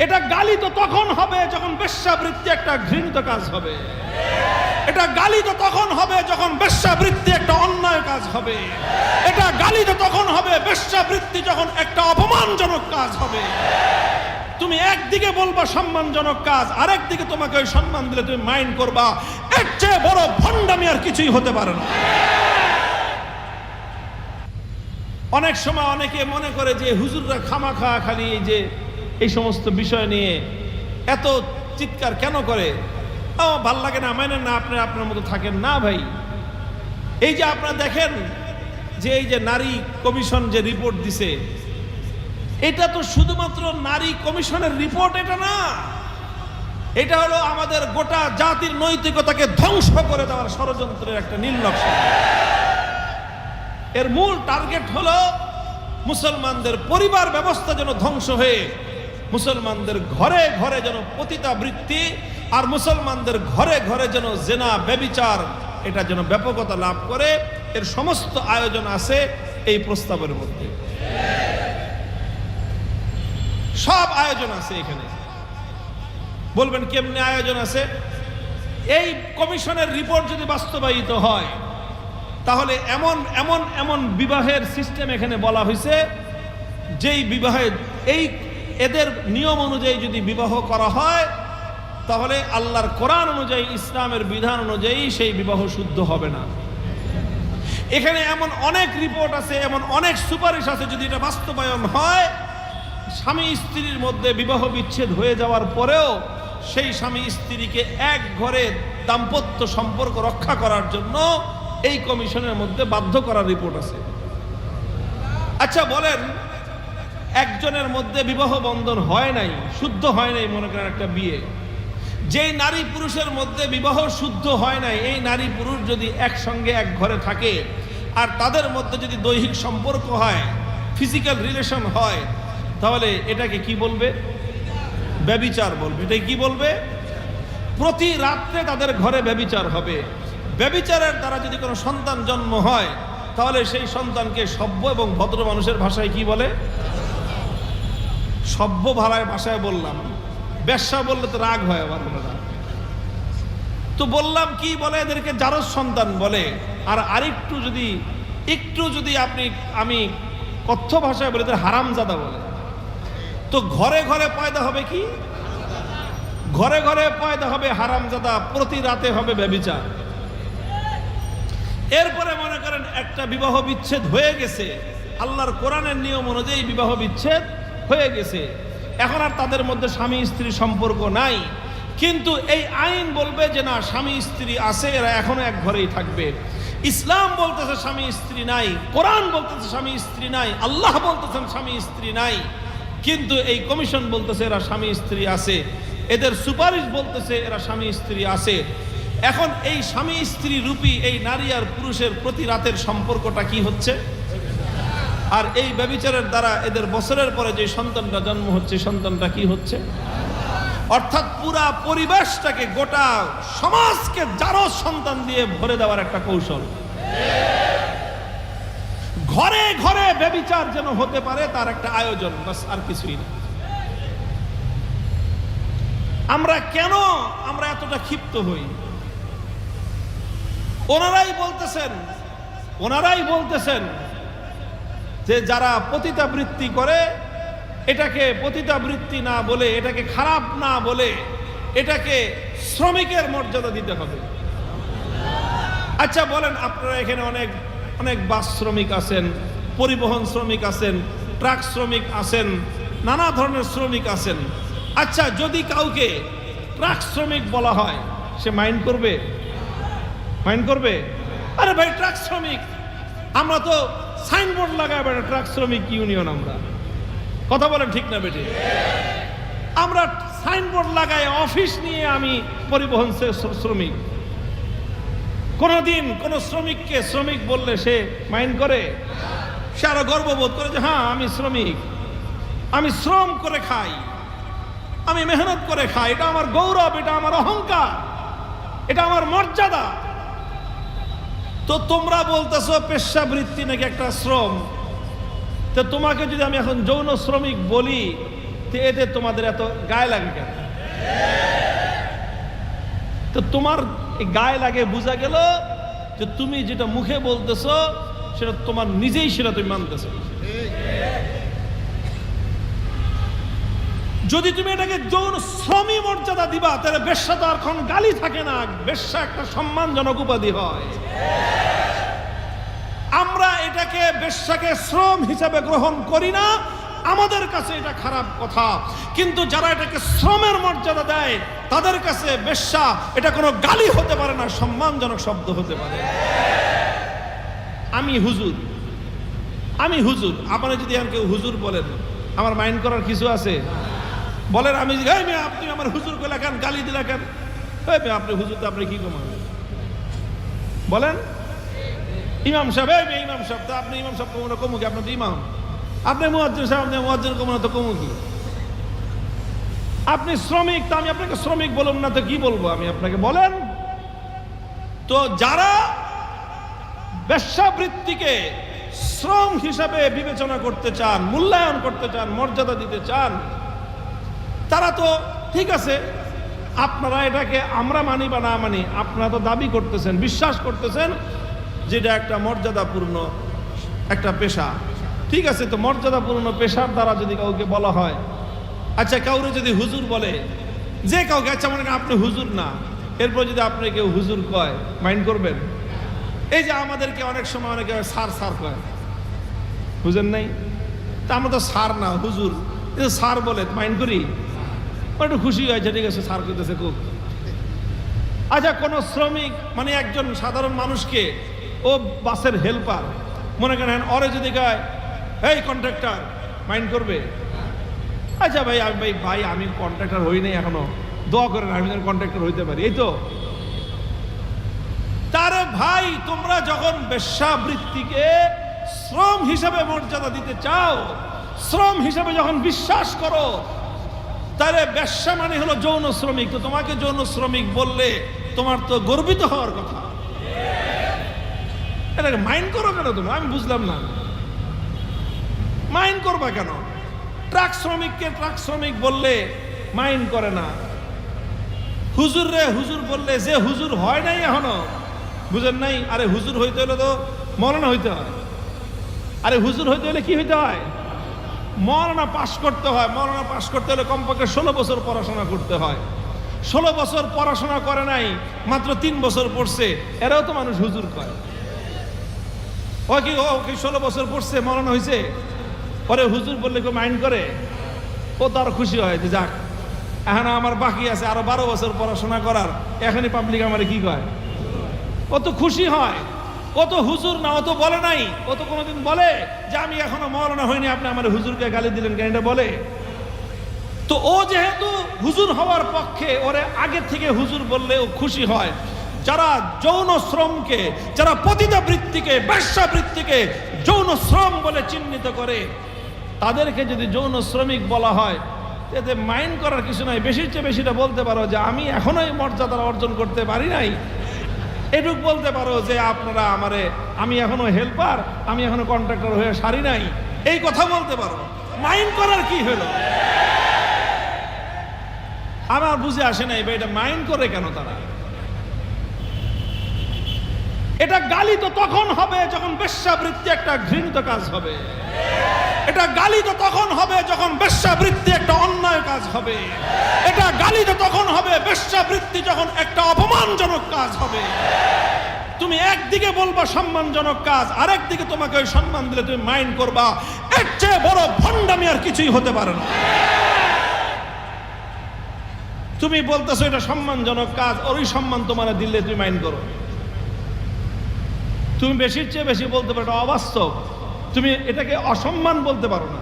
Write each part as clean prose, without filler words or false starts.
এটা গালি তো তখন হবে যখন বেশ্যাবৃত্তি একটা ঘৃণিত কাজ হবে। এটা গালি তো তখন হবে যখন বেশ্যাবৃত্তি একটা অন্যায় কাজ হবে। এটা গালি তো তখন হবে বেশ্যাবৃত্তি যখন একটা অপমানজনক কাজ হবে। তুমি একদিকে বলবা সম্মানজনক কাজ, আরেকদিকে তোমাকে ওই সম্মান দিলে তুমি মাইন্ড করবা। এর চেয়ে বড় ভণ্ডামি আর কিছুই হতে পারে না। অনেক সময় অনেকে মনে করে যে হুজুররা খামাখা খালি এই যে এই সমস্ত বিষয় নিয়ে এত চিৎকার কেন করে, ভাল লাগে না, মানে না আপনি আপনার মতো থাকেন না ভাই। এই যে আপনারা দেখেন যে এই যে নারী কমিশন যে রিপোর্ট দিছে, এটা তো শুধুমাত্র নারী কমিশনের রিপোর্ট এটা না, এটা হলো আমাদের গোটা জাতির নৈতিকতাকে ধ্বংস করে দেওয়ার ষড়যন্ত্রের একটা নীল নকশা। এর মূল টার্গেট হলো মুসলমানদের পরিবার ব্যবস্থা যেন ধ্বংস হয়ে মুসলমানদের ঘরে ঘরে যেন পতিতাবৃত্তি আর মুসলমানদের ঘরে ঘরে যেন জেনা ব্যভিচার এটা যেন ব্যাপকতা লাভ করে। এর সমস্ত আয়োজন আছে এই প্রস্তাবের মধ্যে, সব আয়োজন আছে এখানে। বলবেন কেমনে আয়োজন আছে? এই কমিশনের রিপোর্ট যদি বাস্তবায়িত হয় তাহলে এমন এমন এমন বিবাহের সিস্টেম এখানে বলা হয়েছে, যেই বিবাহে এই এদের নিয়ম অনুযায়ী যদি বিবাহ করা হয় তাহলে আল্লাহর কোরআন অনুযায়ী ইসলামের বিধান অনুযায়ী সেই বিবাহ শুদ্ধ হবে না। এখানে এমন অনেক রিপোর্ট আছে, এমন অনেক সুপারিশ আছে, যদি এটা বাস্তবায়ন হয় স্বামী স্ত্রীর মধ্যে বিবাহ বিচ্ছেদ হয়ে যাওয়ার পরেও সেই স্বামী স্ত্রীকে এক ঘরে দাম্পত্য সম্পর্ক রক্ষা করার জন্য এই কমিশনের মধ্যে বাধ্য করার রিপোর্ট আছে। আচ্ছা বলেন, একজনের মধ্যে বিবাহ বন্ধন হয় নাই, শুদ্ধ হয় নাই, মনে করেন একটা বিয়ে, যেই নারী পুরুষের মধ্যে বিবাহ শুদ্ধ হয় নাই, এই নারী পুরুষ যদি একসঙ্গে এক ঘরে থাকে আর তাদের মধ্যে যদি দৈহিক সম্পর্ক হয়, ফিজিক্যাল রিলেশন হয়, তাহলে এটাকে কি বলবে? ব্যভিচার বলবে। এটা কি বলবে? প্রতি রাত্রে তাদের ঘরে ব্যভিচার হবে। ব্যভিচারের দ্বারা যদি কোনো সন্তান জন্ম হয় তাহলে সেই সন্তানকে সভ্য এবং ভদ্র মানুষের ভাষায় কি বলে? সভ্য ভাষায় বললাম, বেশ্যা বললে তো রাগ হয় আবার, তো বললাম কি বলে? এদেরকে জারজ সন্তান বলে। আর আরেকটু যদি আমি কথ্য ভাষায় বলি এদের হারামজাদা বলে। তো ঘরে ঘরে পয়দা হবে কি? ঘরে ঘরে পয়দা হবে হারামজাদা, প্রতি রাতে হবে ব্যভিচার। এরপরে মনে করেন একটা বিবাহ বিচ্ছেদ হয়ে গেছে, আল্লাহর কোরআনের নিয়ম অনুযায়ী বিবাহ বিচ্ছেদ হয়ে গেছে, এখন আর তাদের মধ্যে স্বামী স্ত্রী সম্পর্ক নাই, কিন্তু এই আইন বলবে যে না, স্বামী স্ত্রী আছে, এরা এখনো এক ঘরেই থাকবে। ইসলাম বলতেছে স্বামী স্ত্রী নাই, কোরআন বলতেছে স্বামী স্ত্রী নাই, আল্লাহ বলতেছেন স্বামী স্ত্রী নাই, কিন্তু এই কমিশন বলতেছে এরা স্বামী স্ত্রী আছে, এদের সুপারিশ বলতেছে এরা স্বামী স্ত্রী আছে। এখন এই স্বামী স্ত্রী রূপী এই নারী আর পুরুষের প্রতি রাতের সম্পর্কটা কি হচ্ছে? আর এই ব্যভিচারের দ্বারা এদের বছরের পরে যে সন্তানটা জন্ম হচ্ছে, সন্তানটা কি হচ্ছে? অর্থাৎ পুরা পরিবেশটাকে, গোটা সমাজকে জারজ সন্তান দিয়ে ভরে দেওয়ার একটা কৌশল। ঘরে ঘরে ব্যভিচার যেন হতে পারে তার একটা আয়োজন, বাস, আর কিছুই না। আমরা এতটা ক্ষিপ্ত হই? ওনারাই বলতেছেন যে যারা পতিতাবৃত্তি করে এটাকে পতিতাবৃত্তি না বলে, এটাকে খারাপ না বলে, এটাকে শ্রমিকের মর্যাদা দিতে হবে। আচ্ছা বলেন, আপনারা এখানে অনেক অনেক বাস শ্রমিক আছেন, পরিবহন শ্রমিক আছেন, ট্রাক শ্রমিক আছেন, নানা ধরনের শ্রমিক আছেন। আচ্ছা যদি কাউকে ট্রাক শ্রমিক বলা হয়, সে মাইন্ড করবে? আরে ভাই, ট্রাক শ্রমিক, আমরা তো সাইনবোর্ড লাগাই বেটা ট্রাক শ্রমিক ইউনিয়ন, আমরা কথা বলেন ঠিক না বেটে? আমরা সাইনবোর্ড লাগাই, অফিস নিয়ে আমি পরিবহন শ্রমিক। কোনদিন কোন শ্রমিককে শ্রমিক বললে সে মাইন্ড করে? সে আরো গর্ববোধ করে যে হ্যাঁ আমি শ্রমিক, আমি শ্রম করে খাই, আমি মেহনত করে খাই, এটা আমার গৌরব, এটা আমার অহংকার, এটা আমার মর্যাদা। তো তোমরা বলতেছো পেশাবৃত্তি নাকি একটা শ্রম, তো তোমাকে যদি আমি এখন যৌন শ্রমিক বলি তো এতে তোমাদের এত গায়ে লাগে কেন? তো তোমার গায়ে লাগে বোঝা গেল যে তুমি যেটা মুখে বলতেছো সেটা তোমার নিজেই সেটা তুমি মানতেছো। যদি তুমি এটাকে যৌন শ্রমী মর্যাদা দিবা তাহলে বেশ্যা তো আর এখন গালি থাকে না, বেশ্যা একটা সম্মানজনক উপাধি হয়। আমরা এটাকে বেশ্যাকে শ্রম হিসাবে গ্রহণ করি না, আমাদের কাছে এটা খারাপ কথা। কিন্তু যারা এটাকে শ্রমের মর্যাদা দেয় তাদের কাছে বেশ্যা এটা কোনো গালি হতে পারে না, সম্মানজনক শব্দ হতে পারে। আমি হুজুর, আপনারা যদি আর কেউ হুজুর বলেন আমার মাইন্ড করার কিছু আছে? বলেন আমি আপনি আমার হুজুর কইলা কেন, গালি দিলা কেন? আপনি হুজুর তো আপনি কি কমান বলেন? ইমাম সাহেব, ইমাম সাহেব তো আপনি ইমাম সাহেব কমো কমু কি? আপনি তো ইমাম। আপনি মুয়াজ্জিন সাহেব, আপনি মুয়াজ্জিন কমো না তো কমু কি? আপনি শ্রমিক, তো আমি আপনাকে শ্রমিক বলুন না তো কি বলবো আমি আপনাকে? বলেন তো। যারা বেশ্যাবৃত্তিকে শ্রম হিসাবে বিবেচনা করতে চান, মূল্যায়ন করতে চান, মর্যাদা দিতে চান, তারা তো ঠিক আছে। আপনারা এটাকে আমরা মানি বা না মানি, আপনারা তো দাবি করতেছেন, বিশ্বাস করতেছেন যেটা একটা মর্যাদাপূর্ণ একটা পেশা। ঠিক আছে, তো মর্যাদাপূর্ণ পেশার দ্বারা যদি কাউকে বলা হয়, আচ্ছা কাউরে যদি হুজুর বলে, যে কাউকে, আচ্ছা মনে করেন আপনি হুজুর না, এরপর যদি আপনি কেউ হুজুর কয়, মাইন্ড করবেন? এই যে আমাদেরকে অনেক সময় অনেকে স্যার কয়, বুঝেন নাই? তা আমরা তো স্যার না, হুজুর, কিন্তু স্যার বলে মাইন্ড করি, একটু খুশি হয়েছে, ঠিক আছে স্যার করতেছে খুব। আচ্ছা কোন শ্রমিক মানে একজন সাধারণ মানুষকে, ও বাসের হেল্পার, মনে করেন ওরে যদি কয় এই কন্ট্রাক্টর, মাইন্ড করবে? আচ্ছা ভাই আমি কন্ট্রাক্টর হই নাই এখনো, দোয়া করেন আমি যেন কন্ট্রাক্টর হইতে পারি। এই তো তারে ভাই, তোমরা যখন বেশ্যাবৃত্তিকে শ্রম হিসাবে মর্যাদা দিতে চাও, শ্রম হিসাবে যখন বিশ্বাস করো, তাহলে বেশ্যা মানে হলো যৌন শ্রমিক। তো তোমাকে যৌন শ্রমিক বললে তোমার তো গর্বিত হওয়ার কথা। এটাকে মাইন্ড করো কেন তুমি? আমি বুঝলাম না, মাইন্ড করবা কেন? ট্রাক শ্রমিককে ট্রাক শ্রমিক বললে মাইন্ড করে না, হুজুর রে হুজুর বললে যে হুজুর হয় নাই এখনো, বুঝেন নাই? আরে হুজুর হইতে হলে তো মরনা হইতে হয়। আরে হুজুর হইতে হলে কি হইতে হয়? মরনা পাশ করতে হয়। মরনা পাশ করতে হলে কমপক্ষে 16 বছর পড়াশোনা করতে হয়। 16 বছর পড়াশোনা করে নাই, মাত্র 3 বছর পড়ছে, এরাও তো মানুষ হুজুর কয়। ও কি 16 বছর পড়ছে, মরনা হয়েছে, পরে হুজুর বললে কেউ মাইন্ড করে? ও তো আরো খুশি হয় যে যাক, এখন আমার বাকি আছে আরো 12 বছর পড়াশোনা করার, এখনই পাবলিক আমারে কি কয়? ও তো খুশি হয়। ও তো হুজুর না, ও তো বলে নাই, ও তো কোনোদিন বলে যে আমি এখনো মরনা হয়নি, আপনি আমার হুজুরকে গালি দিলেন কেন? এটা বলে? তো ও যেহেতু হুজুর হওয়ার পক্ষে, ওরে আগে থেকে হুজুর বললে ও খুশি হয়। যারা যৌন শ্রমকে, যারা পতিতা বৃত্তিকে, বেশ্যাবৃত্তিকে যৌন শ্রম বলে চিহ্নিত করে, তাদেরকে যদি যৌন শ্রমিক বলা হয়, এতে মাইন্ড করার কিছু নাই। বেশির চেয়ে বেশিটা বলতে পারো যে আমি এখনো এই মর্যাদা অর্জন করতে পারি নাই, এটুক বলতে পারো যে আপনারা আমি এখনো হেল্পার, আমি এখনো কন্ট্রাক্টর হয়ে সারি নাই, এই কথা বলতে পারো। মাইন্ড করার কি হলো? আমার বুঝে আসে নাই ভাই, এটা মাইন্ড করে কেন তারা? এটা গালি তো তখন হবে যখন বেশ্যাবৃত্তি একটা ঘৃণিত কাজ হবে। এটা গালি তো তখন হবে যখন বেশ্যাবৃত্তি একটা অন্যায় কাজ হবে। এটা গালি তো তখন হবে বেশ্যাবৃত্তি যখন একটা অপমানজনক কাজ হবে। তুমি একদিকে বলবা সম্মানজনক কাজ, আরেকদিকে তোমাকে ওই সম্মান দিলে তুমি মাইন্ড করবা। এর চেয়ে বড় ভণ্ডামি আর কিছুই হতে পারে না। তুমি বলতেছো এটা সম্মানজনক কাজ, ওই সম্মান তোমার দিলে তুমি মাইন্ড করো। তুমি বেশির চেয়ে বেশি বলতে পারো, এটা অবাস্তব। তুমি এটাকে অসম্মান বলতে পারো না।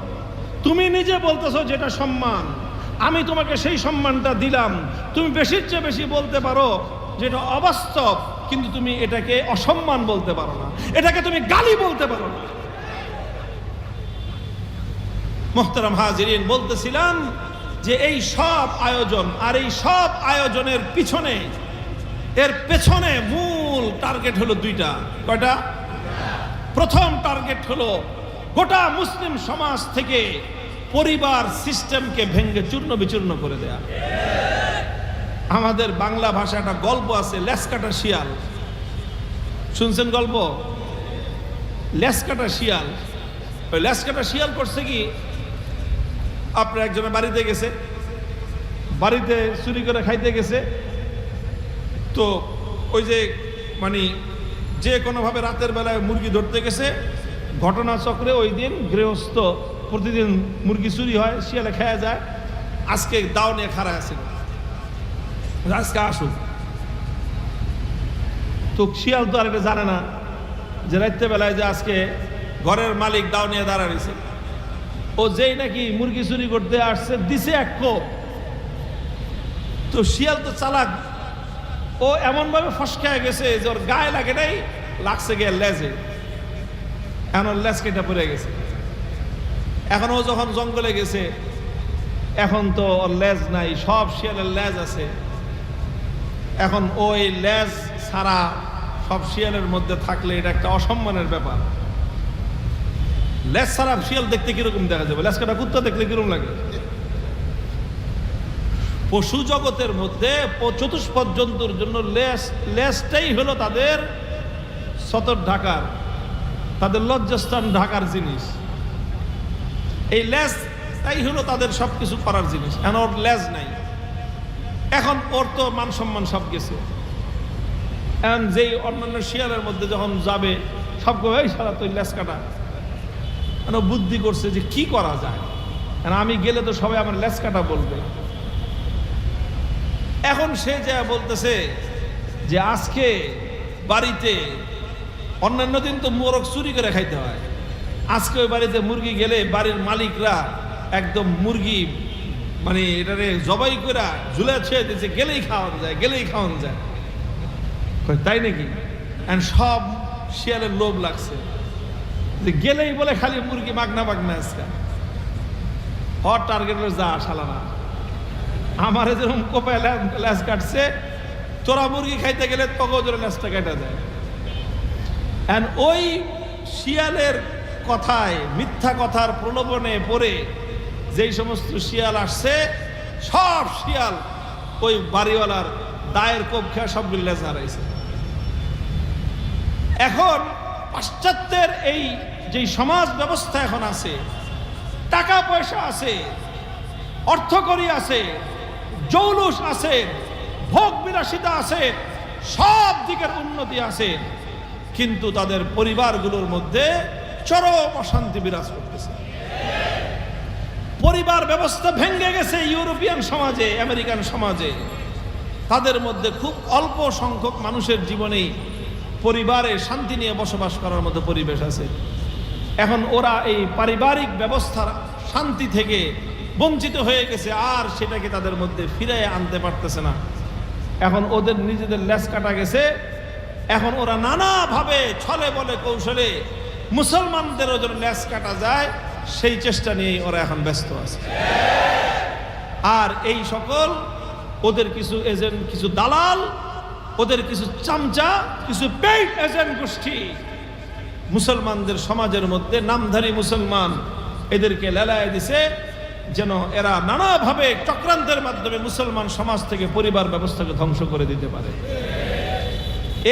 তুমি নিজে বলতেছো যেটা সম্মান, আমি তোমাকে সেই সম্মানটা দিলাম। তুমি বেশির চেয়ে বেশি বলতে পারো যেটা অবাস্তব, কিন্তু তুমি এটাকে অসম্মান বলতে পারো না, এটাকে তুমি গালি বলতে পারো না। মুহতারাম হাজিরিন, বলতেছিলাম যে এই সব আয়োজন, আর এই সব আয়োজনের পিছনে, এর পেছনে মূল টার্গেট হলো দুইটা। কয়টা? প্রথম টার্গেট হলো গোটা মুসলিম সমাজ থেকে পরিবার সিস্টেমকে ভেঙে চূর্ণ বিচূর্ণ করে দেয়া। আমাদের বাংলা ভাষায় একটা গল্প আছে, লেসকাটা শিয়াল। শুনছেন গল্প? লেসকাটা শিয়াল। ওই লেসকাটা শিয়াল করছে কি, আপনার একজনের বাড়িতে গেছে, বাড়িতে চুরি করে খাইতে গেছে। তো ওই যে মানে যে কোনোভাবে রাতের বেলায় মুরগি ধরতে গেছে, ঘটনাচক্রে ওই দিন গৃহস্থ প্রতিদিন মুরগি চুরি হয়, শিয়ালে খেয়া যায়। আজকে দাও নিয়ে খাড়া আছে, আজকে আসুক। তো শিয়াল তো আর এটা জানে না যে রাত্রেবেলায় যে আজকে ঘরের মালিক দাও নিয়ে দাঁড়াইছে। ও যেই নাকি মুরগি চুরি করতে আসছে, দিছে এক কোপ। তো শিয়াল তো চালাক, ও এমনভাবে ফসকায় গেছে যে ওর গায়ে লাগে নাই, লাগছে গিয়ে লেজে। এখন ওর লেজ কেটে পড়ে গেছে। এখন ও যখন জঙ্গলে গেছে, এখন তো ওর লেজ নাই, সব শিয়ালের লেজ আছে। এখন ওই লেজ ছাড়া সব শিয়ালের মধ্যে থাকলে এটা একটা অসম্মানের ব্যাপার। লেজ ছাড়া শিয়াল দেখতে কিরকম দেখা যাবে? লেজ কাটা কুত্তা দেখলে কিরকম লাগে? পশু জগতের মধ্যে চতুষ্পদ জন্তুর জন্য লেজটাই হলো তাদের সতর ঢাকার, তাদের লজ্জাস্থান ঢাকার জিনিস। এই লেজটাই হলো তাদের সবকিছু করার জিনিস। এখন ওর লেজ নাই, এখন ওর তো মান সম্মান সব গেছে। এখন যেই অন্যান্য শিয়ালের মধ্যে যখন যাবে, সব এই সারা তো লেজ কাটা। বুদ্ধি করছে যে কি করা যায়, আমি গেলে তো সবাই আমার লেজ কাটা বলবে। এখন সে যা বলতেছে যে আজকে বাড়িতে, অন্যান্য দিন তো মোরগ চুরি করে খাইতে হয়, আজকে ওই বাড়িতে মুরগি গেলে বাড়ির মালিকরা একদম মুরগি মানে এটারে জবাই করে ঝুলে ছেড়ে দিয়েছে, গেলেই খাওয়ানো যায়, গেলেই খাওয়ানো যায়। তাই নাকি? সব শিয়ালের লোভ লাগছে যে গেলেই বলে খালি মুরগি মাগনা মাগনা। আজকে হট টার্গেট যা শালানা, আমার যেরকম কোপায় লেজ কাটছে, তোরা মুরগি খাইতে গেলে তখন জোরে লেজটা কেটে যায়। ওই শিয়ালের কথায়, মিথ্যা কথার প্রলোভনে পড়ে যেই সমস্ত শিয়াল আসছে, সব শিয়াল ওই বাড়িওয়ালার দায়ের কোপ খেয়ে সবগুলো লেজ হারাইছে। এখন পাশ্চাত্যের এই যে সমাজ ব্যবস্থা এখন আছে, টাকা পয়সা আছে, অর্থকরী আছে, জৌলুস আছে, ভোগ বিলাসিতা আছে, সব দিকের উন্নতি আছে, কিন্তু তাদের পরিবারগুলোর মধ্যে চরম অশান্তি বিরাজ করতেছে। পরিবার ব্যবস্থা ভেঙে গেছে ইউরোপিয়ান সমাজে, আমেরিকান সমাজে। তাদের মধ্যে খুব অল্প সংখ্যক মানুষের জীবনেই পরিবারে শান্তি নিয়ে বসবাস করার মতো পরিবেশ আছে। এখন ওরা এই পারিবারিক ব্যবস্থার শান্তি থেকে বঞ্চিত হয়ে গেছে, আর সেটাকে তাদের মধ্যে ফিরে আনতে পারতেছে না। এখন ওদের নিজেদের লেজ কাটা গেছে। এখন ওরা নানাভাবে ছলে বলে কৌশলে মুসলমানদেরও যেন লেজ কাটা যায়, সেই চেষ্টা নিয়েই ওরা এখন ব্যস্ত আছে। আর এই সকল ওদের কিছু এজেন্ট, কিছু দালাল, ওদের কিছু চামচা, কিছু পেইড এজেন্ট গোষ্ঠী মুসলমানদের সমাজের মধ্যে, নামধারী মুসলমান, এদেরকে লেলায় দিছে যেন এরা নানাভাবে চক্রান্তের মাধ্যমে মুসলমান সমাজ থেকে পরিবার ব্যবস্থাকে ধ্বংস করে দিতে পারে।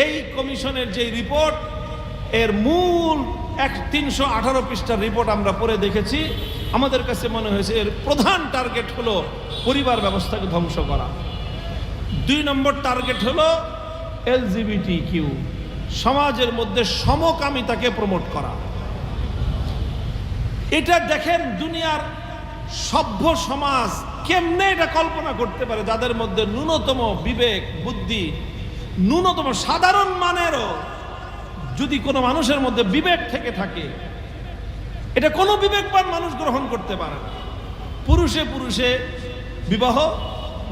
এই কমিশনের যে রিপোর্ট, এর মূল 318 পৃষ্ঠার রিপোর্ট আমরা পড়ে দেখেছি। আমাদের কাছে মনে হয়েছে এর প্রধান টার্গেট হলো পরিবার ব্যবস্থাকে ধ্বংস করা। 2 নম্বর টার্গেট হলো LGBTQ, সমাজের মধ্যে সমকামিতাকে প্রমোট করা। এটা দেখেন, দুনিয়ার সভ্য সমাজ কেমনে এটা কল্পনা করতে পারে, যাদের মধ্যে ন্যূনতম বিবেক বুদ্ধি, ন্যূনতম সাধারণ মানেরও যদি কোনো মানুষের মধ্যে বিবেক থেকে থাকে, এটা কোনো বিবেকবান মানুষ গ্রহণ করতে পারে না। পুরুষে পুরুষে বিবাহ,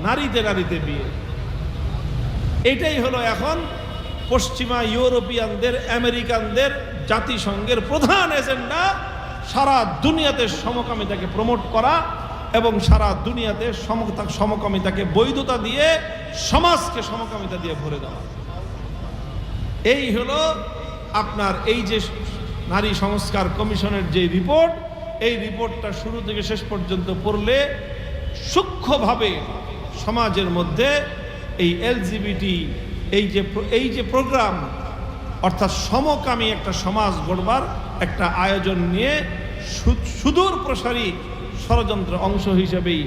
নারীতে নারীতে বিয়ে, এটাই হলো এখন পশ্চিমা ইউরোপিয়ানদের, আমেরিকানদের, জাতিসংঘের প্রধান এজেন্ডা। সারা দুনিয়াতে সমকামিতাকে প্রমোট করা এবং সারা দুনিয়াতে সমকামিতাকে বৈধতা দিয়ে সমাজকে সমকামিতা দিয়ে ভরে দেওয়া। এই হলো আপনার এই যে নারী সংস্কার কমিশনের যে রিপোর্ট, এই রিপোর্টটা শুরু থেকে শেষ পর্যন্ত পড়লে সূক্ষ্মভাবে সমাজের মধ্যে এই এলজিবিটি এই যে প্রোগ্রাম, অর্থাৎ সমকামী একটা সমাজ গড়বার একটা আয়োজন নিয়ে সুদূর প্রসারী ষড়যন্ত্র অংশ হিসেবেই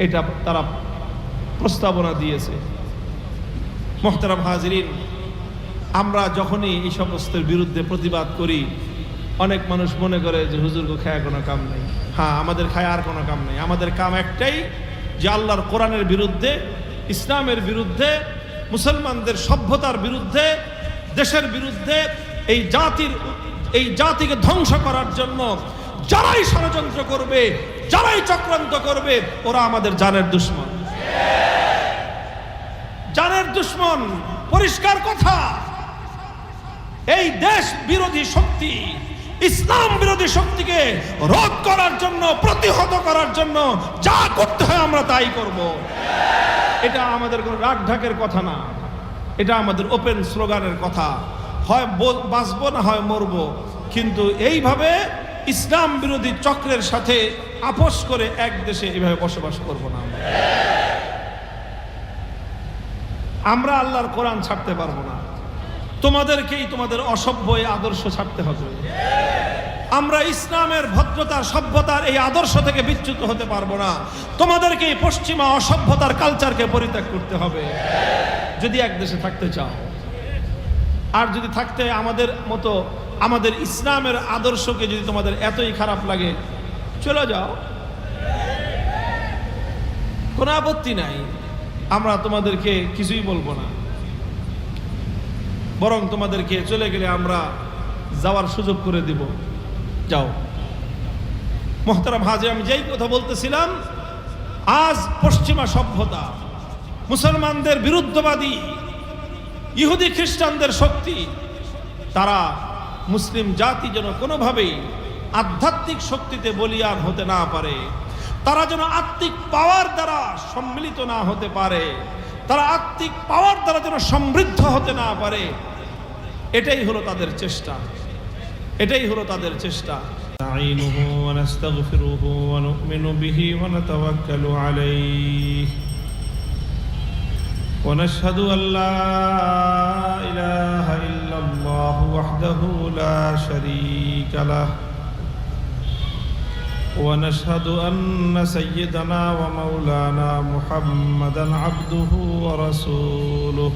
এটা তারা প্রস্তাবনা দিয়েছে। মোহতারাম হাজিরিন, আমরা যখনই এই সমস্তের বিরুদ্ধে প্রতিবাদ করি, অনেক মানুষ মনে করে যে হুজুরকে খায় কোনো কাম নেই। হ্যাঁ, আমাদের খায় আর কোনো কাম নেই। আমাদের কাম একটাই, যে আল্লাহর কোরআনের বিরুদ্ধে, ইসলামের বিরুদ্ধে, মুসলমানদের সভ্যতার বিরুদ্ধে, দেশের বিরুদ্ধে, এই জাতিকে ধ্বংস করার জন্য যারাই ষড়যন্ত্র করবে, যারাই চক্রান্ত করবে, ওরা আমাদের জানের দুশমন। জানের দুশমন, পরিষ্কার কথা। এই দেশ বিরোধী শক্তি, ইসলাম বিরোধী শক্তিকে রোধ করার জন্য, প্রতিহত করার জন্য যা করতে হয় আমরা তাই করব। এটা আমাদের কোনো রাগ ঢাকের কথা না, এটা আমাদের ওপেন স্লোগানের কথা। হয় বাঁচবো না হয় মরবো, কিন্তু এইভাবে ইসলাম বিরোধী চক্রের সাথে আপোষ করে এক দেশে এইভাবে বসবাস করব না। আমরা আল্লাহর কোরআন ছাড়তে পারবো না, তোমাদেরকেই তোমাদের অসভ্য এই আদর্শ ছাড়তে হবে। আমরা ইসলামের ভদ্রতার, সভ্যতার এই আদর্শ থেকে বিচ্যুত হতে পারবো না। তোমাদেরকেই পশ্চিমা অসভ্যতার কালচারকে পরিত্যাগ করতে হবে যদি এক দেশে থাকতে চাও। আর যদি থাকতে আমাদের মতো, আমাদের ইসলামের আদর্শকে যদি তোমাদের এতই খারাপ লাগে, চলে যাও, কোনো আপত্তি নাই। আমরা তোমাদেরকে কিছুই বলবো না, বরং তোমাদেরকে চলে গেলে আমরা যাওয়ার সুযোগ করে দিব, যাও। মোহতারাম হাজির, আমি যেই কথা বলতেছিলাম, আজ পশ্চিমা সভ্যতা, মুসলমানদের বিরুদ্ধবাদী ইহুদি খ্রিস্টানদের শক্তি, তারা মুসলিম জাতি যেন কোনোভাবেই আধ্যাত্মিক শক্তিতে বলিয়ান হতে না পারে, তারা যেন আত্মিক পাওয়ার দ্বারা সম্মিলিত না হতে পারে, তারা আত্মিক পাওয়ার দ্বারা যেন সমৃদ্ধ হতে না পারে, এটাই হলো তাদের চেষ্টা, এটাই হলো তাদের চেষ্টা। نستعينه ونستغفره ونؤمن به ونتوكل عليه ونشهد أن لا إله إلا الله وحده لا شريك له ونشهد أن سيدنا ومولانا محمدا عبده ورسوله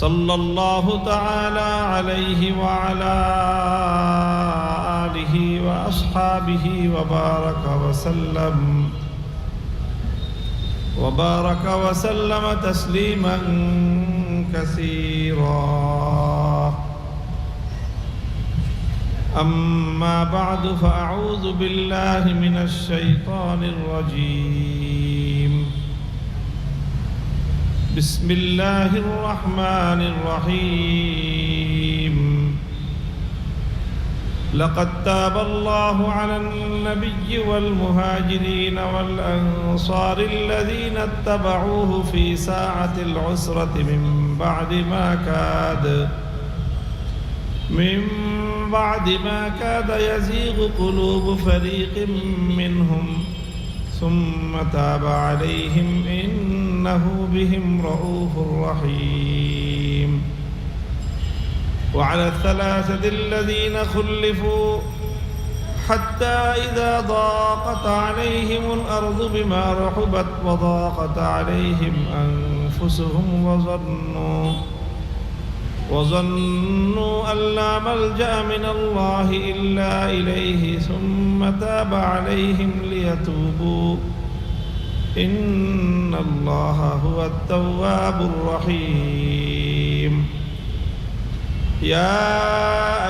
صلى الله تعالى عليه وعلى آله وأصحابه وبارك وسلم تسليما كثيرا. أما بعد، فأعوذ بالله من الشيطان الرجيم. بسم الله الرحمن الرحيم. لقد تاب الله على النبي والمهاجرين والأنصار الذين اتبعوه في ساعة العسرة من بعد ما كاد يزيغ قلوب فريق منهم ثم تاب عليهم إنه بهم رؤوف رحيم. وعلى الثلاثة الذين خلفوا حتى إذا ضاقت عليهم الأرض بما رحبت وضاقت عليهم أنفسهم وظنوا أن لا ملجأ من الله إلا إليه ثم تاب عليهم ليتوبوا إن الله هو التواب الرحيم. يا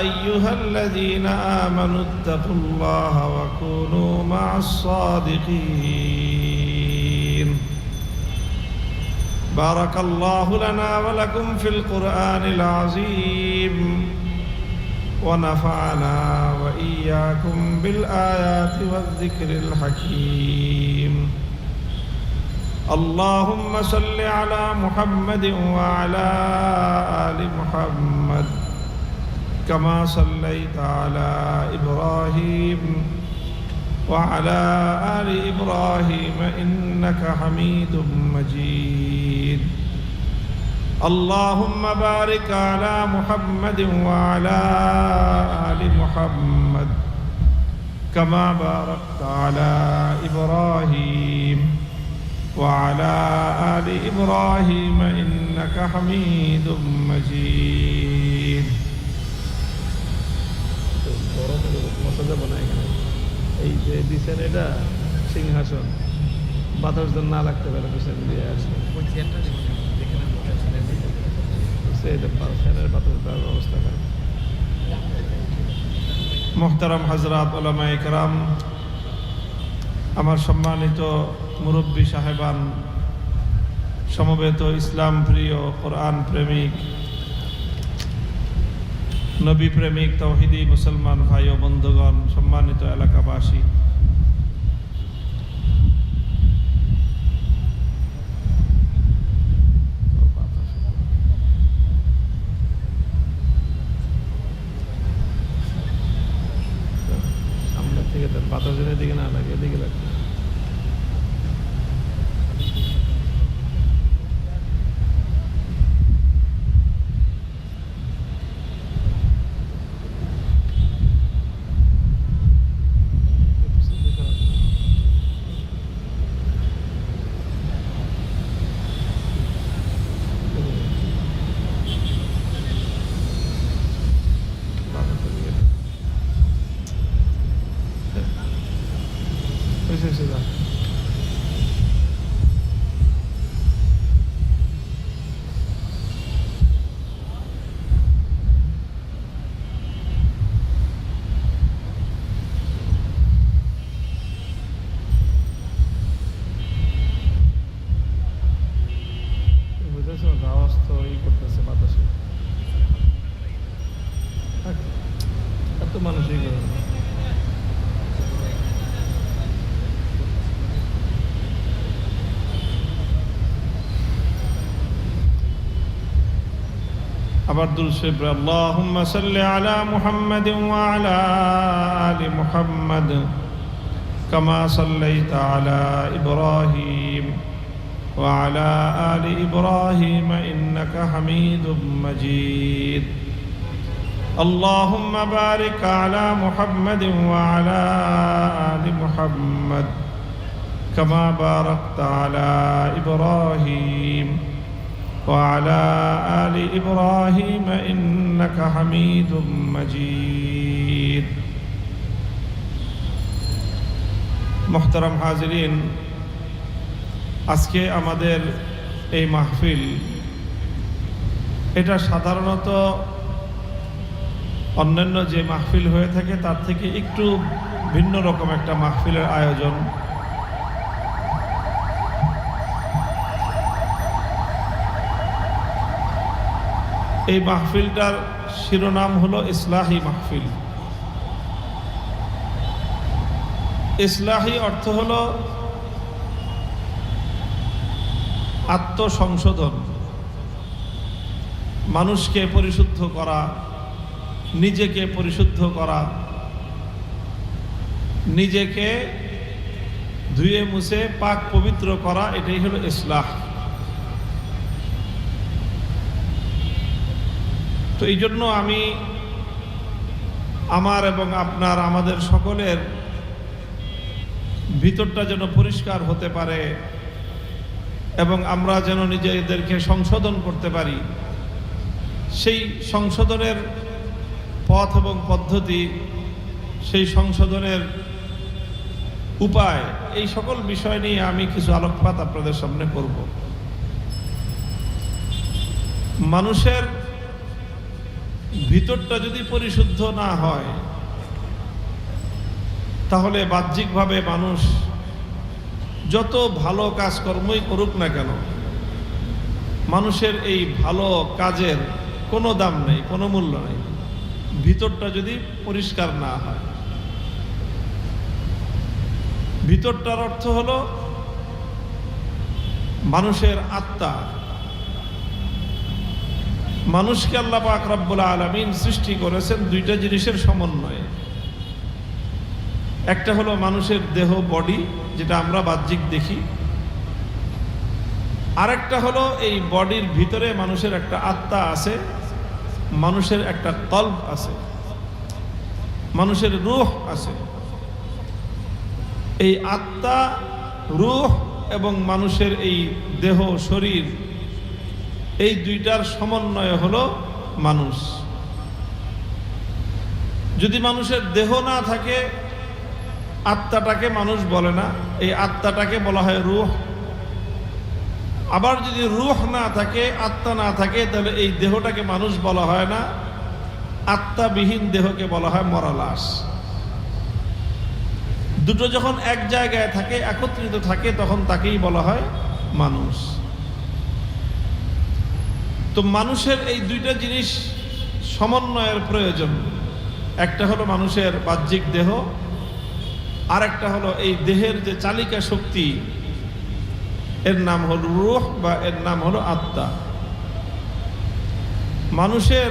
أيها الذين آمنوا اتقوا الله وكونوا مع الصادقين. بارك الله لنا ولكم في القرآن العظيم ونفعنا وإياكم بالآيات والذكر الحكيم. اللهم صل على محمد وعلى آل محمد كما صليت على إبراهيم وعلى آل إبراهيم إنك حميد مجيد اللهم بارك على محمد وعلى آل محمد كما باركت على إبراهيم وعلى آل إبراهيم إنك حميد مجيد এই যে দিছেন এটা সিংহাসন বাতাস যেন না লাগতে পারে পিছনে দিয়ে আসে ফ্যানের বাতাস দেওয়ার ব্যবস্থা করে মোহতারাম হযরত উলামায়ে কেরাম আমার সম্মানিত মুরব্বী সাহেবান সমবেত ইসলাম প্রিয় কোরআন প্রেমিক নবী প্রেমিক তাওহীদি মুসলমান ভাই ও বন্ধুগণ সম্মানিত এলাকাবাসী সামনে থেকে বাতাসের দিকে না লাগে এদিকে লাগে মানুষই করে আবার দুরূদ শরীফ আল্লাহুম্মা সাল্লি আলা মুহাম্মাদিন ওয়া আলা আলি মুহাম্মাদ কামা সাল্লাইতা আলা ইব্রাহিম ওয়া আলা আলি ইব্রাহিম ইন্নাকা হামিদুম মাজিদ اللهم بارك على محمد وعلى آل محمد كما باركت على إبراهيم وعلى آل إبراهيم إنك حميد مجيد محترم حاضرين আজকে আমাদের এই মাহফিল এটা সাধারণত অন্যান্য যে মাহফিল হয়ে থাকে তার থেকে একটু ভিন্ন রকম একটা মাহফিলের আয়োজন এই মাহফিলটার শিরোনাম হলো ইসলাহি মাহফিল ইসলাহি অর্থ হলো আত্মসংশোধন মানুষকে পরিশুদ্ধ করা নিজেকে পরিশুদ্ধ করা নিজেকে ধুয়ে মুছে পাক পবিত্র করা এটাই হলো ইসলাহ তো এই জন্য আমি আমার এবং আপনার আমাদের সকলের ভিতরটা যেন পরিষ্কার হতে পারে এবং আমরা যেন নিজেদেরকে সংশোধন করতে পারি সেই সংশোধনের পথ এবং পদ্ধতি সেই সংশোধনের উপায় এই সকল বিষয় নিয়ে আমি কিছু আলোকপাত আপনাদের সামনে করব মানুষের ভিতরটা যদি পরিশুদ্ধ না হয় তাহলে বাহ্যিকভাবে মানুষ যত ভালো কাজকর্মই করুক না কেন মানুষের এই ভালো কাজের কোনো দাম নেই কোনো মূল্য নেই ভিতরটা যদি পরিষ্কার না হয় ভিতরটার অর্থ হলো মানুষের আত্মা মানুষকে আল্লাহ পাক রব্বুল আলামিন সৃষ্টি করেছেন দুইটা জিনিসের সমন্বয়ে। একটা হলো মানুষের দেহ, বডি, যেটা আমরা বাহ্যিক দেখি। আরেকটা হলো এই বডির ভিতরে মানুষের একটা আত্মা আছে, মানুষের একটা কলব আছে, মানুষের রূহ আছে। এই আত্মা, রূহ এবং মানুষের এই দেহ, শরীর, এই দুইটার সমন্বয় হলো মানুষ। যদি মানুষের দেহ না থাকে, আত্মাটাকে মানুষ বলে না, এই আত্মাটাকে বলা হয় রূহ। আবার যদি রূহ না থাকে, আত্মা না থাকে, তাহলে এই দেহটাকে মানুষ বলা হয় না, আত্মাবিহীন দেহকে বলা হয় মরা লাশ। দুটো যখন এক জায়গায় থাকে, একত্রিত থাকে, তখন তাকেই বলা হয় মানুষ। তো মানুষের এই দুইটা জিনিস সমন্বয়ের প্রয়োজন। একটা হলো মানুষের বাহ্যিক দেহ, আর একটা হলো এই দেহের যে চালিকা শক্তি, এর নাম হলো রূহ বা এর নাম হলো আত্মা। মানুষের,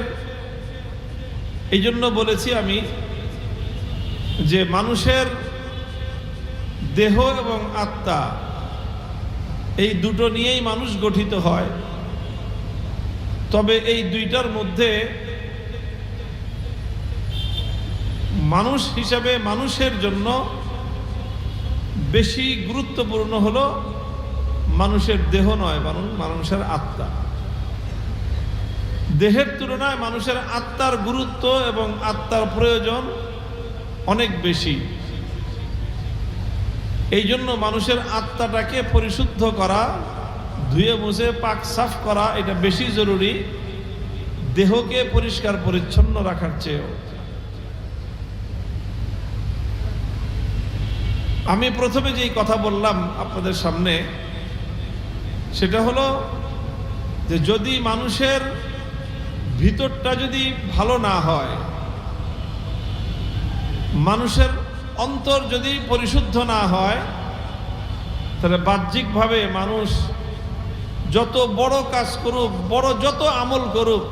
এই জন্য বলেছি আমি যে মানুষের দেহ এবং আত্মা এই দুটো নিয়েই মানুষ গঠিত হয়। তবে এই দুইটার মধ্যে মানুষ হিসাবে মানুষের জন্য বেশি গুরুত্বপূর্ণ হলো মানুষের দেহ নয়, বরং মানুষের আত্মা। দেহের তুলনায় মানুষের আত্মার গুরুত্ব এবং আত্মার প্রয়োজন অনেক বেশি। এই জন্য মানুষের আত্মাটাকে পরিশুদ্ধ করা, ধুয়ে মুছে পাক সাফ করা, এটা বেশি জরুরি দেহকে পরিষ্কার পরিচ্ছন্ন রাখার চেয়েও। আমি প্রথমে যেই কথা বললাম আপনাদের সামনে, সেটা হলো যে যদি মানুষের ভিতরটা যদি ভালো না হয়, মানুষের অন্তর যদি পরিশুদ্ধ না হয়, তাহলে বাহ্যিকভাবে মানুষ যত বড় কাজ করুক, বড় যত আমল করুক,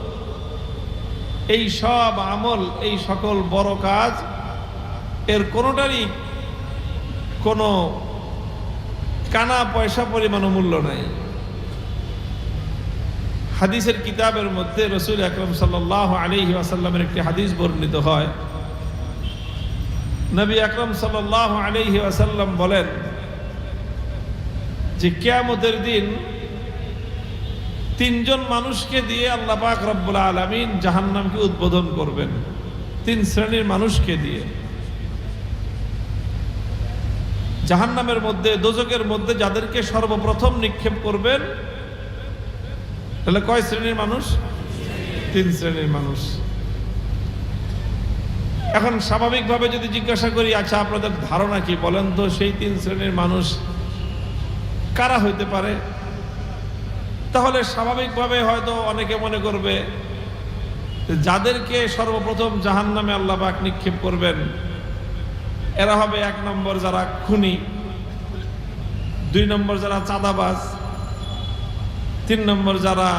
এই সব আমল, এই সকল বড় কাজ, এর কোনোটারই কোনো কানা পয়সা পরিমাণ মূল্য নাই। হাদিসের কিতাবের মধ্যে রাসূল আকরাম সাল্লাল্লাহু আলাইহি ওয়াসাল্লামের একটি হাদিস বর্ণিত হয়। নবী আকরাম সাল্লাল্লাহু আলাইহি ওয়াসাল্লাম বলেন যে কিয়ামতের দিন তিনজন মানুষকে দিয়ে আল্লাহ পাক রব্বুল আলামিন জাহান্নামকে উদ্বোধন করবেন। তিন শ্রেণীর মানুষকে দিয়ে জাহান্নামের মধ্যে, দোজখের মধ্যে যাদেরকে সর্বপ্রথম নিক্ষেপ করবেন, তাহলে কয় শ্রেণীর মানুষ? তিন শ্রেণীর মানুষ। এখন স্বাভাবিকভাবে যদি জিজ্ঞাসা করি, আচ্ছা আপনাদের ধারণা কি, বলেন তো সেই তিন শ্রেণীর মানুষ কারা হইতে পারে? তাহলে স্বাভাবিকভাবে হয়তো অনেকে মনে করবে যাদেরকে সর্বপ্রথম জাহান্নামে আল্লাহ পাক নিক্ষেপ করবেন, এরা হবে 1 নম্বর যারা খুনি, 2 নম্বর যারা চাঁদাবাজ, 3 নম্বর যারা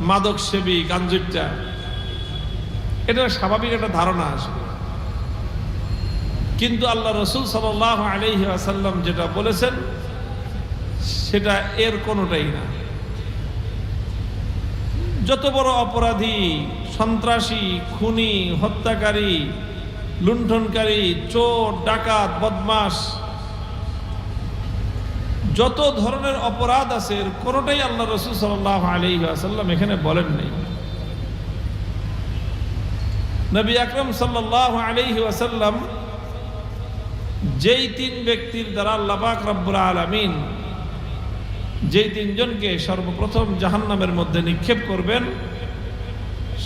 মাদক সেবী, গাঞ্জুট্টা। এটা স্বাভাবিক একটা ধারণা আসবে। কিন্তু আল্লাহ রাসূল সাল্লাল্লাহু আলাইহি ওয়াসাল্লাম যেটা বলেছেন সেটা এর কোনোটাই না। যত বড় অপরাধী, সন্ত্রাসী, খুনি, হত্যাকারী, লুণ্ঠনকারী, চোর, ডাকাত, বদমাশ, যত ধরনের অপরাধ আছে এর কোনোটাই আল্লাহ রাসূল সাল্লাল্লাহু আলাইহি ওয়াসাল্লাম এখানে বলেন নাই। নবী আকরাম সাল্লাল্লাহু আলাইহি ওয়াসাল্লাম যেই তিন ব্যক্তির দ্বারা আল্লাহ পাক রব্বুল আলামিন যেই তিনজনকে সর্বপ্রথম জাহান্নামের মধ্যে নিক্ষেপ করবেন,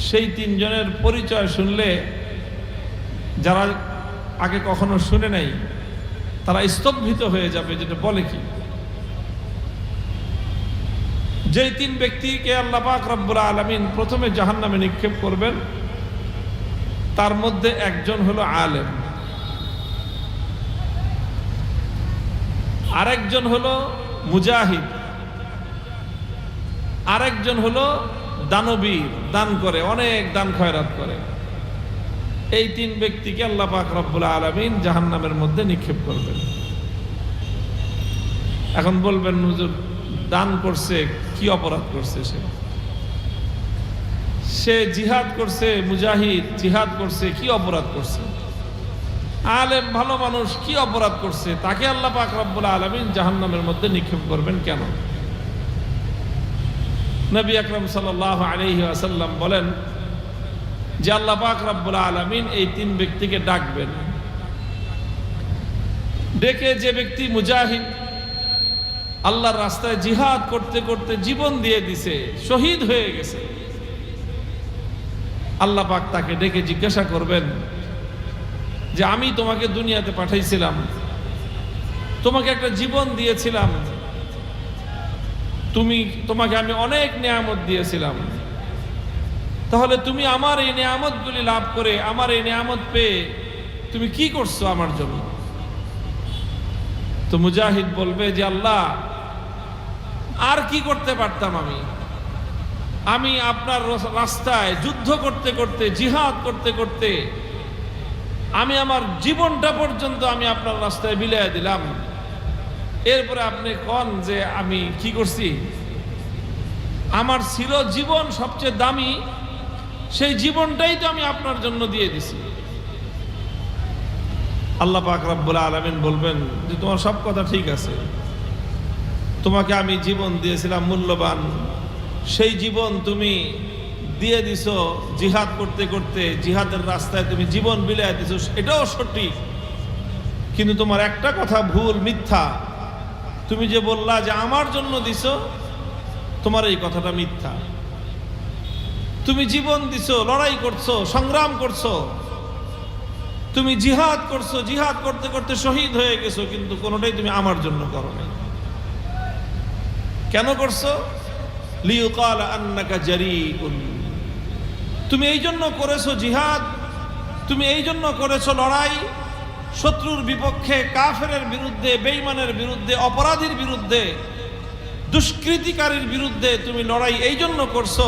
সেই তিনজনের পরিচয় শুনলে যারা আগে কখনো শুনে নাই তারা স্তম্ভিত হয়ে যাবে। যেটা বলে কি, যেই তিন ব্যক্তিকে আল্লাহ পাক রব্বুল আলামিন প্রথমে জাহান্নামে নিক্ষেপ করবেন, তার মধ্যে একজন হলো আলেম, আরেকজন হলো মুজাহিদ, আরেকজন হলো দানবীর, দান করে, অনেক দান খয়রাত করে। এই তিন ব্যক্তিকে আল্লাহ পাক রব্বুল আলামিন জাহান্নামের মধ্যে নিক্ষেপ করবেন। এখন বলবেন হুজুর দান করছে, কি অপরাধ করছে? সে জিহাদ করছে, মুজাহিদ জিহাদ করছে, কি অপরাধ করছে? আলেম ভালো মানুষ, কি অপরাধ করছে? তাকে আল্লাহ পাক রব্বুল আলামিন জাহান্নামের মধ্যে নিক্ষেপ করবেন কেন? নবী আকরাম সাল্লাল্লাহু আলাইহি ওয়াসাল্লাম বলেন যে আল্লাহ পাক রব্বুল আলামিন এই তিন ব্যক্তিকে ডাকবেন। ডেকে যে ব্যক্তি মুজাহিদ, আল্লাহর রাস্তায় জিহাদ করতে করতে জীবন দিয়ে দিছে, শহীদ হয়ে গেছে, আল্লাহ পাক তাকে ডেকে জিজ্ঞাসা করবেন যে আমি তোমাকে দুনিয়াতে পাঠাইছিলাম, তোমাকে একটা জীবন দিয়েছিলাম, তোমাকে আমি অনেক নিয়ামত দিয়েছিলাম, তাহলে তুমি আমার এই নিয়ামতগুলি লাভ করে, আমার এই নিয়ামত পেয়ে তুমি কি করছো আমার জন্য? তো মুজাহিদ বলবে যে আল্লাহ, আর কি করতে পারতাম? আমি আপনার রাস্তায় যুদ্ধ করতে করতে, জিহাদ করতে করতে আমি আমার জীবনটা পর্যন্ত আমি আপনার রাস্তায় বিলিয়ে দিলাম। এরপরে আপনি কোন যে আমি কি করছি? আমার ছিল জীবন সবচেয়ে দামি, সেই জীবনটাই তো আমি আপনার জন্য দিয়ে দিছি। আল্লাহ পাক রব্বুল আলামিন বলবেন যে তোমার সব কথা ঠিক আছে, তোমাকে আমি জীবন দিয়েছিলাম মূল্যবান, সেই জীবন তুমি দিয়ে দিছো জিহাদ করতে করতে, জিহাদের রাস্তায় তুমি জীবন বিলিয়ে দিছো, এটাও সঠিক, কিন্তু তোমার একটা কথা ভুল, মিথ্যা। তুমি যে বললা যে আমার জন্য দিছো, তোমার এই কথাটা মিথ্যা। তুমি জীবন দিছো, লড়াই করছো, সংগ্রাম করছো, তুমি জিহাদ করছো, জিহাদ করতে করতে শহীদ হয়ে গেছো, কিন্তু কোনোটাই তুমি আমার জন্য করো নাই। কেন করছো? লিইউকাল আন্নাকা জারিউন। তুমি এই জন্য করেছো জিহাদ, তুমি এই জন্য করেছো লড়াই, শত্রুর বিপক্ষে, কাফেরের বিরুদ্ধে, বেঈমানের বিরুদ্ধে, অপরাধীর বিরুদ্ধে, দুষ্কৃতিকারীর বিরুদ্ধে তুমি লড়াই এই জন্য করছো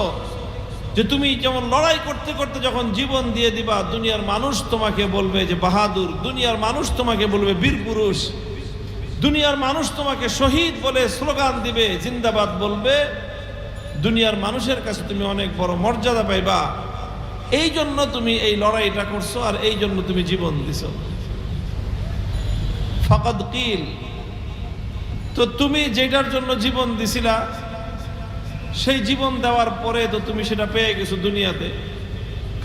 যে তুমি যেমন লড়াই করতে করতে যখন জীবন দিয়ে দিবা, দুনিয়ার মানুষ তোমাকে বলবে যে বাহাদুর, দুনিয়ার মানুষ তোমাকে বলবে বীর পুরুষ, দুনিয়ার মানুষ তোমাকে শহীদ বলে স্লোগান দিবে, জিন্দাবাদ বলবে, দুনিয়ার মানুষের কাছে তুমি অনেক বড় মর্যাদা পাইবা। এই জন্য তুমি এই লড়াইটা করছো, আর এই জন্য তুমি জীবন দিছো। ফাকাদ কিল, তো তুমি যেটার জন্য জীবন দিছিলা, সেই জীবন দেওয়ার পরে তো তুমি সেটা পেয়ে গেছো দুনিয়াতে,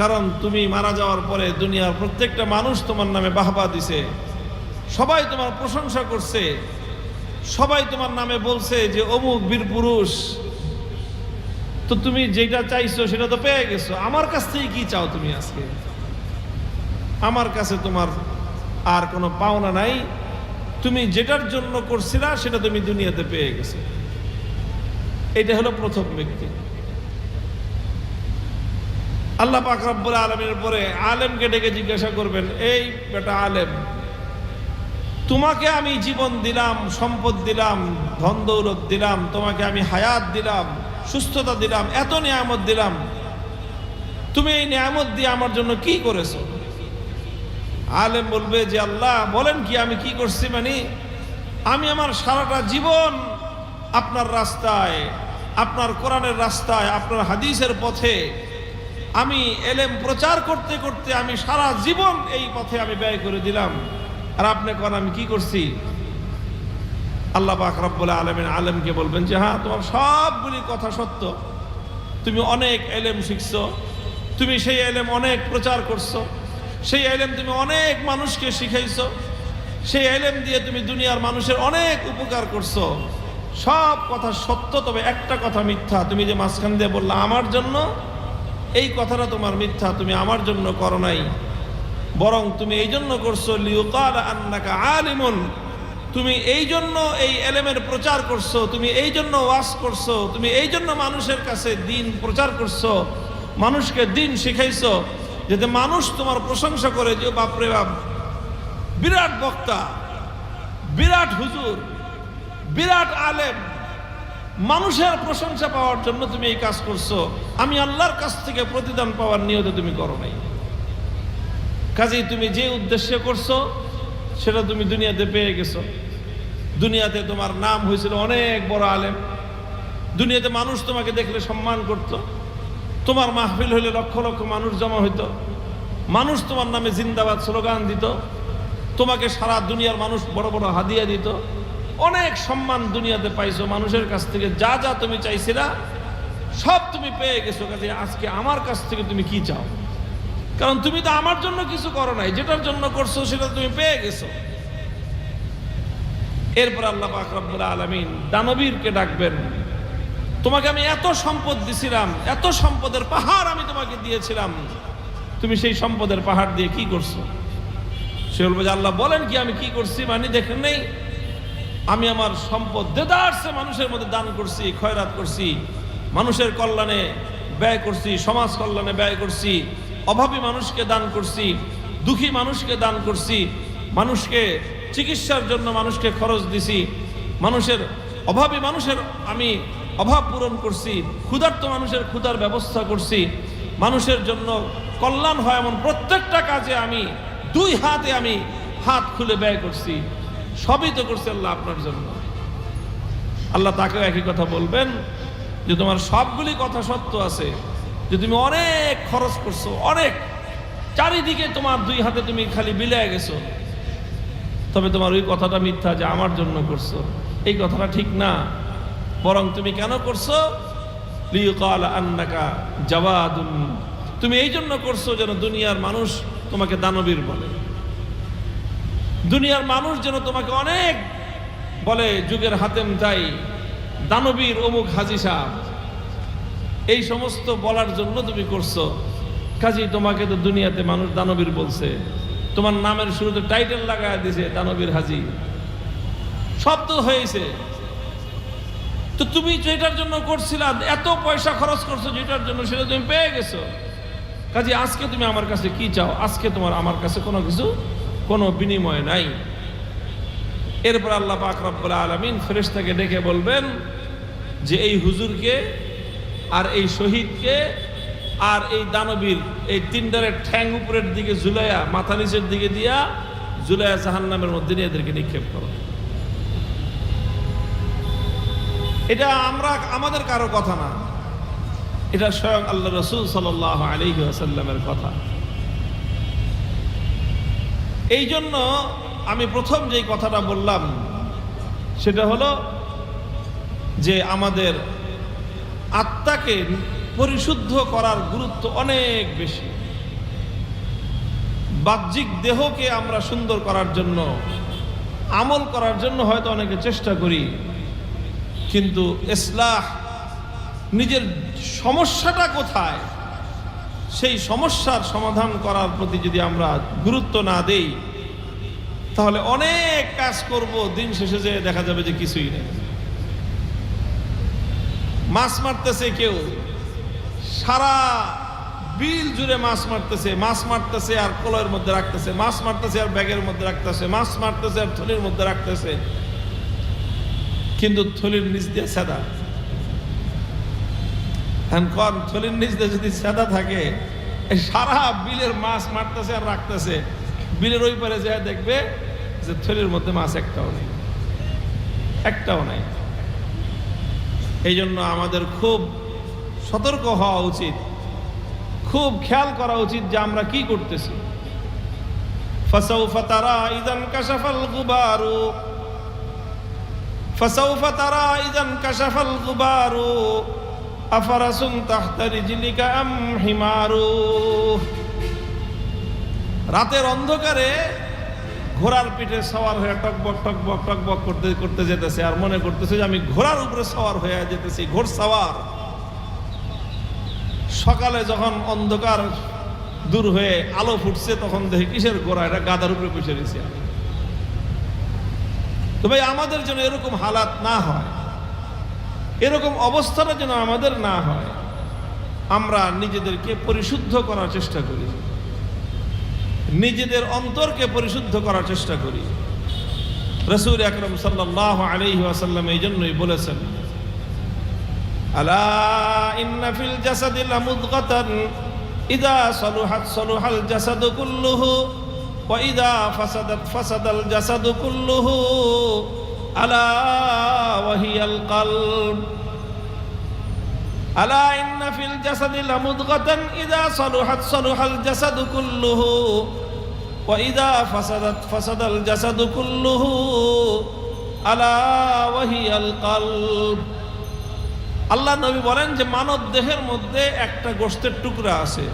কারণ তুমি মারা যাওয়ার পরে দুনিয়ার প্রত্যেকটা মানুষ তোমার নামে বাহবা দিছে, সবাই তোমার প্রশংসা করছে, সবাই তোমার নামে বলছে যে অমুক বীর পুরুষ। তো তুমি যেটা চাইছো সেটা তো পেয়ে গেছো, আমার কাছ থেকে কি চাও তুমি আজকে? আমার কাছে তোমার আর কোনো পাওনা নাই, তুমি যেটার জন্য করছিলা সেটা তুমি দুনিয়াতে পেয়ে গেছো। এটা হলো প্রথম ব্যক্তি। আল্লাহ পাক রব্বুল আলামিনের পরে আলেমকে ডেকে জিজ্ঞাসা করবেন, এই বেটা আলেম, তোমাকে আমি জীবন দিলাম, সম্পদ দিলাম, ধন দৌলত দিলাম, তোমাকে আমি হায়াত দিলাম, সুস্থতা দিলাম, এত নিয়ামত দিলাম, তুমি এই নিয়ামত দিয়ে আমার জন্য কি করেছো? আলেম বলবে যে আল্লাহ বলেন কি আমি কি করছি? মানে আমি আমার সারাটা জীবন আপনার রাস্তায়, আপনার কোরআনের রাস্তায়, আপনার হাদিসের পথে আমি এলেম প্রচার করতে করতে আমি সারা জীবন এই পথে আমি ব্যয় করে দিলাম, আর আপনি কোন আমি কি করছি? আল্লাহ পাক রব্বুল আলামিন আলেমকে বলবেন যে হ্যাঁ, তোমার সবগুলি কথা সত্য, তুমি অনেক এলেম শিখছো, তুমি সেই এলেম অনেক প্রচার করছো, সেই এলেম তুমি অনেক মানুষকে শিখাইছো, সেই এলেম দিয়ে তুমি দুনিয়ার মানুষের অনেক উপকার করছো, সব কথা সত্য, তবে একটা কথা মিথ্যা। তুমি যে মাঝখান দিয়ে বললা আমার জন্য, এই কথাটা তোমার মিথ্যা, তুমি আমার জন্য করো নাই, বরং তুমি এই জন্য করছো লিউকাল আন্নাকা আলিমুন, তুমি এই জন্য এই এলেমের প্রচার করছো, তুমি এই জন্য ওয়াজ করছো, তুমি এই জন্য মানুষের কাছে দ্বীন প্রচার করছো, মানুষকে দ্বীন শিখাইছো, যাতে মানুষ তোমার প্রশংসা করে যে বাপরে বাপ, বিরাট বক্তা, বিরাট হুজুর, বিরাট আলেম, মানুষের প্রশংসা পাওয়ার জন্য তুমি এই কাজ করছো, আমি আল্লাহর কাছ থেকে প্রতিদান পাওয়ার নিয়তে তুমি করো নাই। কাজেই তুমি যে উদ্দেশ্যে করছো সেটা তুমি দুনিয়াতে পেয়ে গেছো। দুনিয়াতে তোমার নাম হয়েছিল অনেক বড় আলেম, দুনিয়াতে মানুষ তোমাকে দেখলে সম্মান করত, তোমার মাহফিল হইলে লক্ষ লক্ষ মানুষ জমা হইতো, মানুষ তোমার নামে জিন্দাবাদ স্লোগান দিত, তোমাকে সারা দুনিয়ার মানুষ বড় বড় হাদিয়া দিত, অনেক সম্মান দুনিয়াতে পাইছো মানুষের কাছ থেকে। যা যা তুমি চাইছিলা সব তুমি পেয়ে গেছো। কাজে আজকে আমার কাছ থেকে তুমি কি চাও? কারণ তুমি তো আমার জন্য কিছু করো নাই, যেটার জন্য করছো সেটা তুমি পেয়ে গেছো। এরপর আল্লাহ পাক রব্বুল আলামিন দানবীরকে ডাকবেন, তোমাকে আমি এত সম্পদ দিছিলাম, এত সম্পদের পাহাড় আমি তোমাকে দিয়েছিলাম, তুমি সেই সম্পদের পাহাড় দিয়ে কি করছো? সে বলবে যে আল্লাহ বলেন কি আমি কি করছি? মানে দেখেন নেই, আমি আমার সম্পদ দেদারসে মানুষের মধ্যে দান করছি, খয়রাত করছি, মানুষের কল্যাণে ব্যয় করছি, সমাজ কল্যাণে ব্যয় করছি, অভাবী মানুষকে দান করছি, দুঃখী মানুষকে দান করছি, মানুষকে চিকিৎসার জন্য মানুষকে খরচ দিছি, মানুষের অভাবী মানুষের আমি অভাব পূরণ করছি, ক্ষুধার্ত মানুষের ক্ষুধার ব্যবস্থা করছি, মানুষের জন্য কল্যাণ হয় এমন প্রত্যেকটা কাজে আমি দুই হাতে আমি হাত খুলে ব্যয় করছি। সবই তো করছে আল্লাহ আপনার জন্য। আল্লাহ তাকেও একই কথা বলবেন যে তোমার সবগুলি কথা সত্য আছে, যে তুমি অনেক খরচ করছো, অনেক চারিদিকে তোমার দুই হাতে তুমি খালি বিলায় গেছো, তবে তোমার ওই কথাটা মিথ্যা যে আমার জন্য করছো, এই কথাটা ঠিক না। বরং তুমি কেন করছো? লিয়ুকাল আন্নাকা জাওয়াদুন, তুমি এই জন্য করছো যেন দুনিয়ার মানুষ তোমাকে দানবীর বলে, দুনিয়ার মানুষ যেন তোমাকে অনেক বলে, যুগের হাতেম তাই, দানবীর অমুক হাজী সাহেব, এই সমস্ত বলার জন্য তুমি করছো। কাজেই তোমাকে তো দুনিয়াতে মানুষ দানবীর বলছে, তোমার নামের শুরুতে টাইটেল লাগায় দিছে দানবীর হাজী, সব তো হয়েছে। তো তুমি যেটার জন্য করছিলা, এত পয়সা খরচ করছো যেটার জন্য, সেটা তুমি পেয়ে গেছো। কাজে আজকে তুমি আমার কাছে কি চাও? আজকে তোমার আমার কাছে কোনো কিছু, কোনো বিনিময় নাই। এরপর আল্লাহ পাক রব্বুল আলামিন ফেরেশতাকে ডেকে বলবেন যে এই হুজুরকে আর এই শহীদকে আর এই দানবীর, এই তিনটারের ঠ্যাং উপরের দিকে ঝুলাইয়া, মাথা নিচের দিকে দিয়া ঝুলাইয়া জাহান্নামের মধ্যে নিয়ে এদেরকে নিক্ষেপ করো। এটা আমরা আমাদের কারো কথা না, এটা স্বয়ং আল্লাহ রাসূল সাল্লাল্লাহু আলাইহি ওয়াসাল্লামের কথা। এই জন্য আমি প্রথম যেই কথাটা বললাম সেটা হলো যে আমাদের আত্মাকে পরিশুদ্ধ করার গুরুত্ব অনেক বেশি। বাহ্যিক দেহকে আমরা সুন্দর করার জন্য, আমল করার জন্য হয়তো অনেকে চেষ্টা করি, কিন্তু ইসলাহ, নিজের সমস্যাটা কোথায় সেই সমস্যার সমাধান করার প্রতি যদি আমরা গুরুত্ব না দেই, তাহলে অনেক কাজ করব, দিন শেষে যে দেখা যাবে যে কিছুই নেই। মাছ মারতেছে কেউ, সারা বিল জুড়ে মাছ মারতেছে আর কলের মধ্যে রাখতেছে, মাছ মারতেছে আর ব্যাগের মধ্যে রাখতেছে, মাছ মারতেছে আর থলির মধ্যে রাখতেছে, কিন্তু থলির নিচ দিয়ে সাদা। এখন থলির নিচ দিয়ে যদি সাদা থাকে, সারা বিলের মাছ মারতেছে আর রাখতেছে, বিলের ওই পারে যায় দেখবে যে থলির মধ্যে মাছ একটাও নাই। এই জন্য আমাদের খুব সতর্ক হওয়া উচিত, খুব খেয়াল করা উচিত যে আমরা কি করতেছি। ফাসাউফা তারা ইযান কাশাফাল গুবারু, ফাসাউফা তারা ইযান কাশাফাল গুবারু আফারাসুন তাহতা রিজলিকা আম হিমারু। রাতের অন্ধকারে ঘোড়ার পিঠে সওয়ার হয়ে টকবক টকবক টকবক করতে করতে যেতেছে, আর মনে করতেছে যে আমি ঘোড়ার উপরে সওয়ার হয়ে যেতেছি, ঘোড়সাওয়ার। সকালে যখন অন্ধকার দূর হয়ে আলো ফুটছে, তখন দেখি কিসের ঘোড়া, এটা গাধার উপরে বসে রয়েছে। তো ভাই, আমাদের যেন এরকম হালাত না হয়, এরকম অবস্থাটা যেন আমাদের না হয়, আমরা নিজেদেরকে পরিশুদ্ধ করার চেষ্টা করি, নিজেদের অন্তরকে পরিশুদ্ধ করার চেষ্টা করি। রাসূল আকরাম সাল্লাল্লাহু আলাইহি ওয়াসাল্লাম এই জন্যই বলেছেন আলা ইন্না ফিল জাসাদি লামুদগাতান ইযা সালুহাত সালুহাল জাসাদু কুল্লুহু ওয়া ইযা ফাসাদাত ফাসাদাল জাসাদু কুল্লুহু আলা ওয়া হিয়াল কলব আলা ইন্না ফিল জাসাদি লামুদগাতান ইযা সালুহাত সালুহাল জাসাদু কুল্লুহু ওয়া ইযা ফাসাদাত ফাসাদাল জাসাদু কুল্লুহু আলা ওয়া হিয়াল কলব। আল্লাহ নবী বলেন যে মানব দেহের মধ্যে একটা গোশতের টুকরা আছে,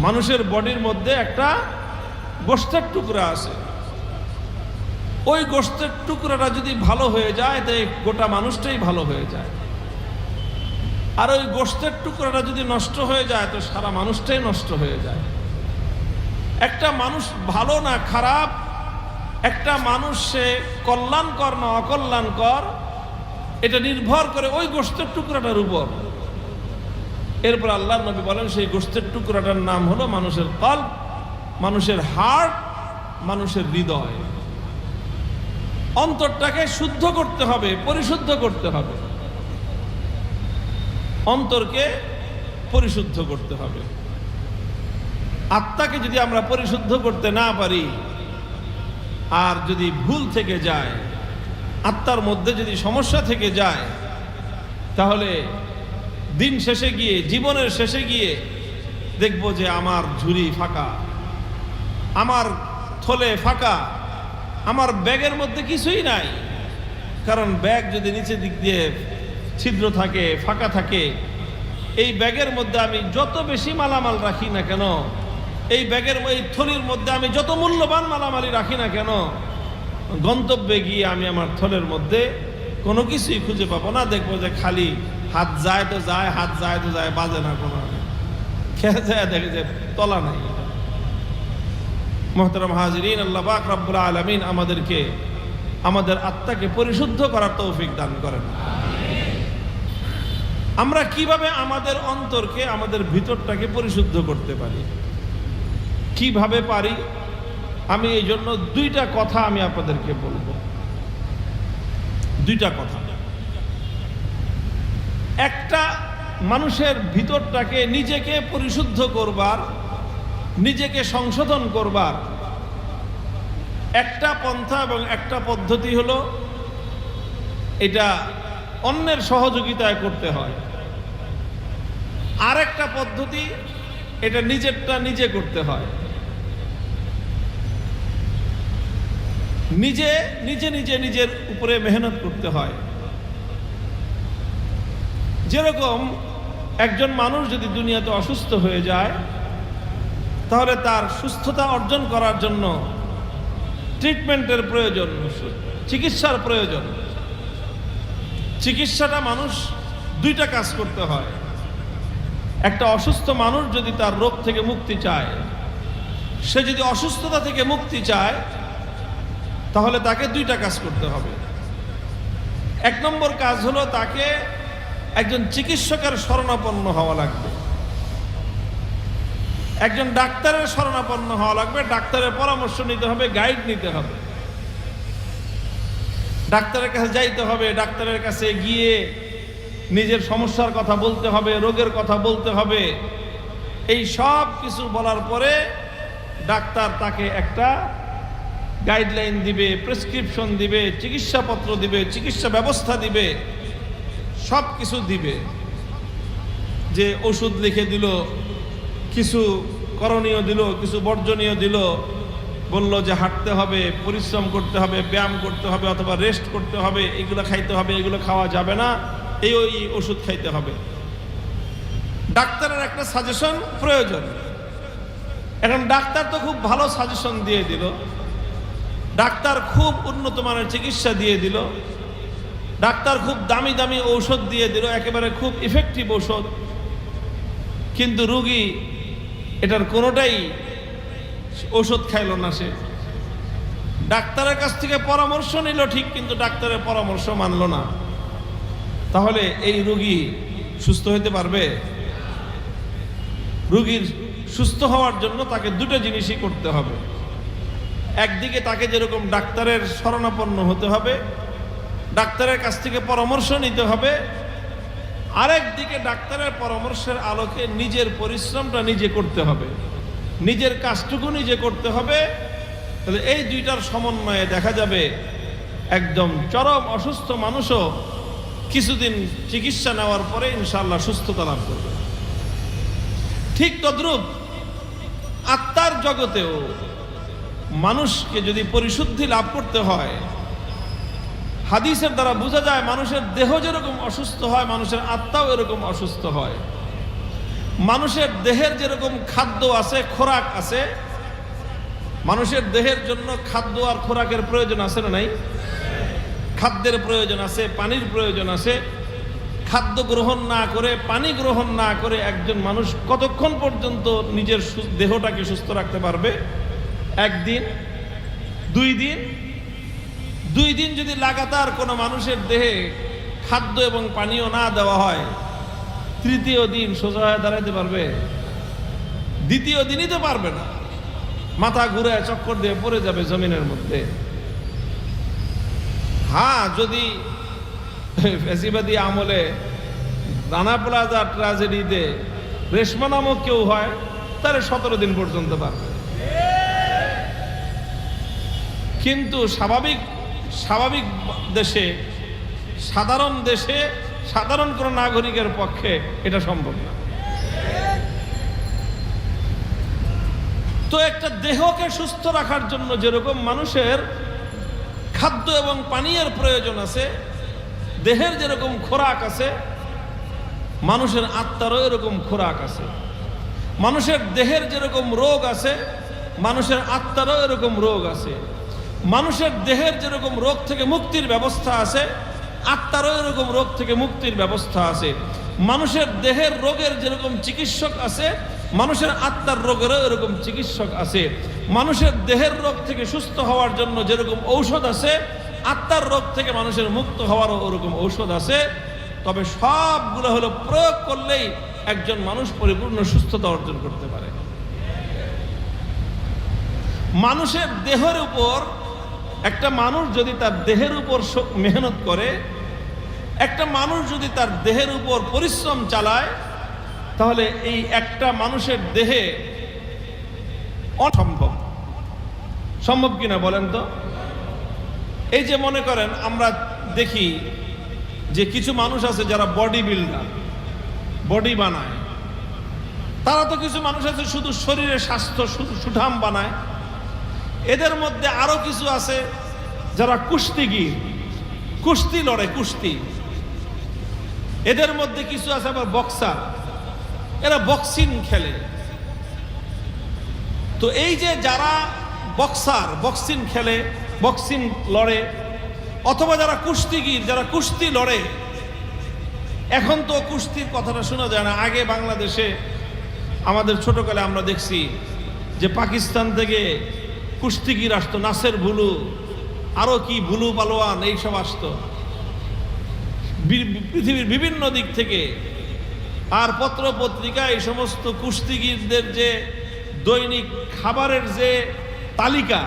মানুষের বডির মধ্যে একটা গোশতের টুকরা আছে। ওই গোশতের টুকরাটা যদি ভালো হয়ে যায় তাই গোটা মানুষটাই ভালো হয়ে যায়, আর ওই গোশতের টুকরাটা যদি নষ্ট হয়ে যায় তো সারা মানুষটাই নষ্ট হয়ে যায়। একটা মানুষ ভালো না খারাপ, একটা মানুষ সে কল্যাণকর না অকল্যাণকর, এটা নির্ভর করে ওই গোশতের টুকরাটার উপর। এরপর আল্লাহ নবী বলেন সেই গোশতের টুকরাটার নাম হলো মানুষের কলব, মানুষের হার্ট, মানুষের হৃদয়। অন্তরটাকে শুদ্ধ করতে হবে, পরিশুদ্ধ করতে হবে, অন্তরকে পরিশুদ্ধ করতে হবে। আত্মাকে যদি আমরা পরিশুদ্ধ করতে না পারি, আর যদি ভুল থেকে যায়, আত্মার মধ্যে যদি সমস্যা থেকে যায়, তাহলে দিন শেষে গিয়ে, জীবনের শেষে গিয়ে দেখব যে আমার ঝুড়ি ফাঁকা, আমার থলে ফাঁকা, আমার ব্যাগের মধ্যে কিছুই নাই। কারণ ব্যাগ যদি নিচের দিক দিয়ে ছিদ্র থাকে, ফাঁকা থাকে, এই ব্যাগের মধ্যে আমি যত বেশি মালামাল রাখি না কেন, এই ব্যাগের এই থলির মধ্যে আমি যত মূল্যবান মালামালি রাখি না কেন, গন্তব্যে গিয়ে আমি আমার থলের মধ্যে কোনো কিছুই খুঁজে পাবো না। দেখবো যে খালি হাত যায় তো যায়, হাত যায় তো যায়, বাজে না কোনো, খেয়ে যায় দেখে যে তলা নাই। মুহতারাম হাজিরিন, আল্লাহ পাক রব্বুল আলামিন আমাদেরকে আমাদের আত্মাকে পরিশুদ্ধ করার তৌফিক দান করেন। আমরা কিভাবে আমাদের অন্তরকে, আমাদের ভিতরটাকে পরিশুদ্ধ করতে পারি, কিভাবে পারি, আমি এই জন্য দুইটা কথা আমি আপনাদেরকে বলবো। দুইটা কথা। একটা, মানুষের ভিতরটাকে নিজেকে পরিশুদ্ধ করবার, নিজেকে সংশোধন করবার একটা পন্থা এবং একটা পদ্ধতি হলো, এটা অন্যের সহযোগিতায় করতে হয়। আর একটা পদ্ধতি, এটা নিজেরটা নিজে করতে হয়। নিজে নিজে নিজে নিজের উপরে মেহনত করতে হয়। যেরকম একজন মানুষ যদি দুনিয়াতে অসুস্থ হয়ে যায়, তাহলে তার সুস্থতা অর্জন করার জন্য ট্রিটমেন্টের প্রয়োজন, চিকিৎসার প্রয়োজন। চিকিৎসাটা মানুষ দুইটা কাজ করতে হয়। একটা অসুস্থ মানুষ যদি তার রোগ থেকে মুক্তি চায়, সে যদি অসুস্থতা থেকে মুক্তি চায়, তাহলে তাকে দুইটা কাজ করতে হবে। এক নম্বর কাজ হলো তাকে একজন চিকিৎসকের শরণাপন্ন হওয়া লাগবে, একজন ডাক্তারের শরণাপন্ন হওয়া লাগবে, ডাক্তারের পরামর্শ নিতে হবে, গাইড নিতে হবে, ডাক্তারের কাছে যাইতে হবে, ডাক্তারের কাছে গিয়ে নিজের সমস্যার কথা বলতে হবে, রোগের কথা বলতে হবে। এই সব কিছু বলার পরে ডাক্তার তাকে একটা গাইডলাইন দিবে, প্রেসক্রিপশন দিবে, চিকিৎসাপত্র দিবে, চিকিৎসা ব্যবস্থা দিবে, সব কিছু দিবে। যে ওষুধ লিখে দিল, কিছু করণীয় দিল, কিছু বর্জনীয় দিল, বলল যে হাঁটতে হবে, পরিশ্রম করতে হবে, ব্যায়াম করতে হবে, অথবা রেস্ট করতে হবে, এগুলো খাইতে হবে, এগুলো খাওয়া যাবে না, এই ওই ওষুধ খাইতে হবে। ডাক্তারের একটা সাজেশন প্রয়োজন। এখন ডাক্তার তো খুব ভালো সাজেশন দিয়ে দিল, ডাক্তার খুব উন্নত মানের চিকিৎসা দিয়ে দিল, ডাক্তার খুব দামি দামি ঔষধ দিয়ে দিল, একেবারে খুব ইফেক্টিভ ঔষধ, কিন্তু রোগী এটার কোনোটাই ঔষধ খাইল না। সে ডাক্তারের কাছ থেকে পরামর্শ নিল ঠিক, কিন্তু ডাক্তারের পরামর্শ মানল না। তাহলে এই রোগী সুস্থ হতে পারবে? রোগীর সুস্থ হওয়ার জন্য তাকে দুটো জিনিসই করতে হবে। একদিকে তাকে যেরকম ডাক্তারের শরণাপন্ন হতে হবে, ডাক্তারের কাছ থেকে পরামর্শ নিতে হবে, আরেক দিকে ডাক্তারের পরামর্শের আলোকে নিজের পরিশ্রমটা নিজে করতে হবে, নিজের কাজটুকু নিজে করতে হবে। তাহলে এই দুইটার সমন্বয়ে দেখা যাবে একদম চরম অসুস্থ মানুষও কিছুদিন চিকিৎসা নেওয়ার পরে ইনশাআল্লাহ সুস্থতা লাভ করবে। ঠিক তদ্রূপ আত্মার জগতেও মানুষকে যদি পরিশুদ্ধি লাভ করতে হয়, হাদিসের দ্বারা বোঝা যায় মানুষের দেহ যেরকম অসুস্থ হয় মানুষের আত্মাও এরকম অসুস্থ হয়। মানুষের দেহের যেরকম খাদ্য আছে, খোরাক আছে, মানুষের দেহের জন্য খাদ্য আর খোরাকের প্রয়োজন আছে না নাই? খাদ্যের প্রয়োজন আছে, পানির প্রয়োজন আছে। খাদ্য গ্রহণ না করে, পানি গ্রহণ না করে একজন মানুষ কতক্ষণ পর্যন্ত নিজের দেহটাকে সুস্থ রাখতে পারবে? একদিন, 2 দিন? 2 দিন যদি লাগাতার কোনো মানুষের দেহে খাদ্য এবং পানীয় না দেওয়া হয়, তৃতীয় দিন সোজা হয়ে দাঁড়াইতে পারবে? দ্বিতীয় দিনই তো পারবে না, মাথা ঘুরে চক্কর দিয়ে পড়ে যাবে জমিনের মধ্যে। হ্যাঁ, যদি ফ্যাসিবাদী আমলে রানা প্লাজা ট্র্যাজেডিতে রেশমা নামক কেউ হয়, তাহলে 17 দিন পর্যন্ত পারবে। কিন্তু স্বাভাবিক দেশে, সাধারণ দেশে, সাধারণ কোনো নাগরিকের পক্ষে এটা সম্ভব না। তো একটা দেহকে সুস্থ রাখার জন্য যেরকম মানুষের খাদ্য এবং পানীয়ের প্রয়োজন আছে, দেহের যেরকম খোরাক আছে, মানুষের আত্মারও এরকম খোরাক আছে। মানুষের দেহের যেরকম রোগ আছে, মানুষের আত্মারও এরকম রোগ আছে। মানুষের দেহের যেরকম রোগ থেকে মুক্তির ব্যবস্থা আছে, আত্মারও এরকম রোগ থেকে মুক্তির ব্যবস্থা আছে। মানুষের দেহের রোগের যেরকম চিকিৎসক আছে, মানুষের আত্মার রোগেরও এরকম চিকিৎসক আছে। মানুষের দেহের রোগ থেকে সুস্থ হওয়ার জন্য যেরকম ঔষধ আছে, আত্মার রোগ থেকে মানুষের মুক্ত হওয়ারও ওরকম ঔষধ আছে। তবে সবগুলো হলো প্রয়োগ করলেই একজন মানুষ পরিপূর্ণ সুস্থতা অর্জন করতে পারে। মানুষের দেহের উপর, একটা মানুষ যদি তার দেহের উপর মেহনত করে, একটা মানুষ যদি তার দেহের উপর পরিশ্রম চালায়, তাহলে এই একটা মানুষের দেহে অসম্ভব। সম্ভব কিনা বলেন তো? এই যে মনে করেন আমরা দেখি যে কিছু মানুষ আছে যারা বডি বিল্ডার, বডি বানায়। তারা তো কিছু মানুষ আছে শুধু শরীরের স্বাস্থ্য, শুধু সুঠাম বানায়। এদের মধ্যে আরো কিছু আছে যারা কুস্তিগীর, কুস্তি লড়ে, কুস্তি। এদের মধ্যে কিছু আছে আবার বক্সার, এরা বক্সিং খেলে। তো এই যে যারা বক্সার, বক্সিং খেলে, বক্সিং লড়ে, অথবা যারা কুস্তিগীর, যারা কুস্তি লড়ে, এখন তো কুস্তির কথাটা শোনা যায় না। আগে বাংলাদেশে আমাদের ছোটকালে আমরা দেখছি যে পাকিস্তান থেকে কুস্তিগীর আসতো, নাসের ভুলু, আরো কি ভুলু পালোয়ান, এইসব আসতো পৃথিবীর বিভিন্ন দিক থেকে। আর পত্র পত্রিকা এই সমস্ত কুস্তিগীরদের যে দৈনিক খাবারের যে তালিকা,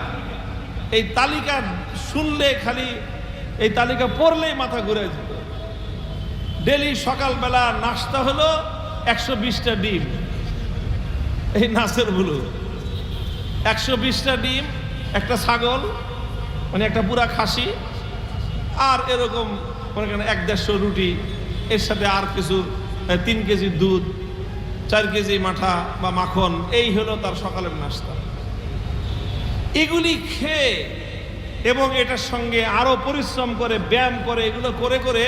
এই তালিকা শুনলে, খালি এই তালিকা পড়লেই মাথা ঘুরে যেত। ডেলি সকালবেলা নাস্তা হলো 120টা ডিম, এই নাসের ভুলু 120টা ডিম, একটা ছাগল মানে একটা পুরা খাসি, আর এরকম মনে করেন 1-150 রুটি, এর সাথে আর কিছু 3 কেজি দুধ, 4 কেজি মাঠা বা মাখন, এই হলো তার সকালের নাস্তা। এগুলি খেয়ে এবং এটার সঙ্গে আরো পরিশ্রম করে, ব্যায়াম করে, এগুলো করে করে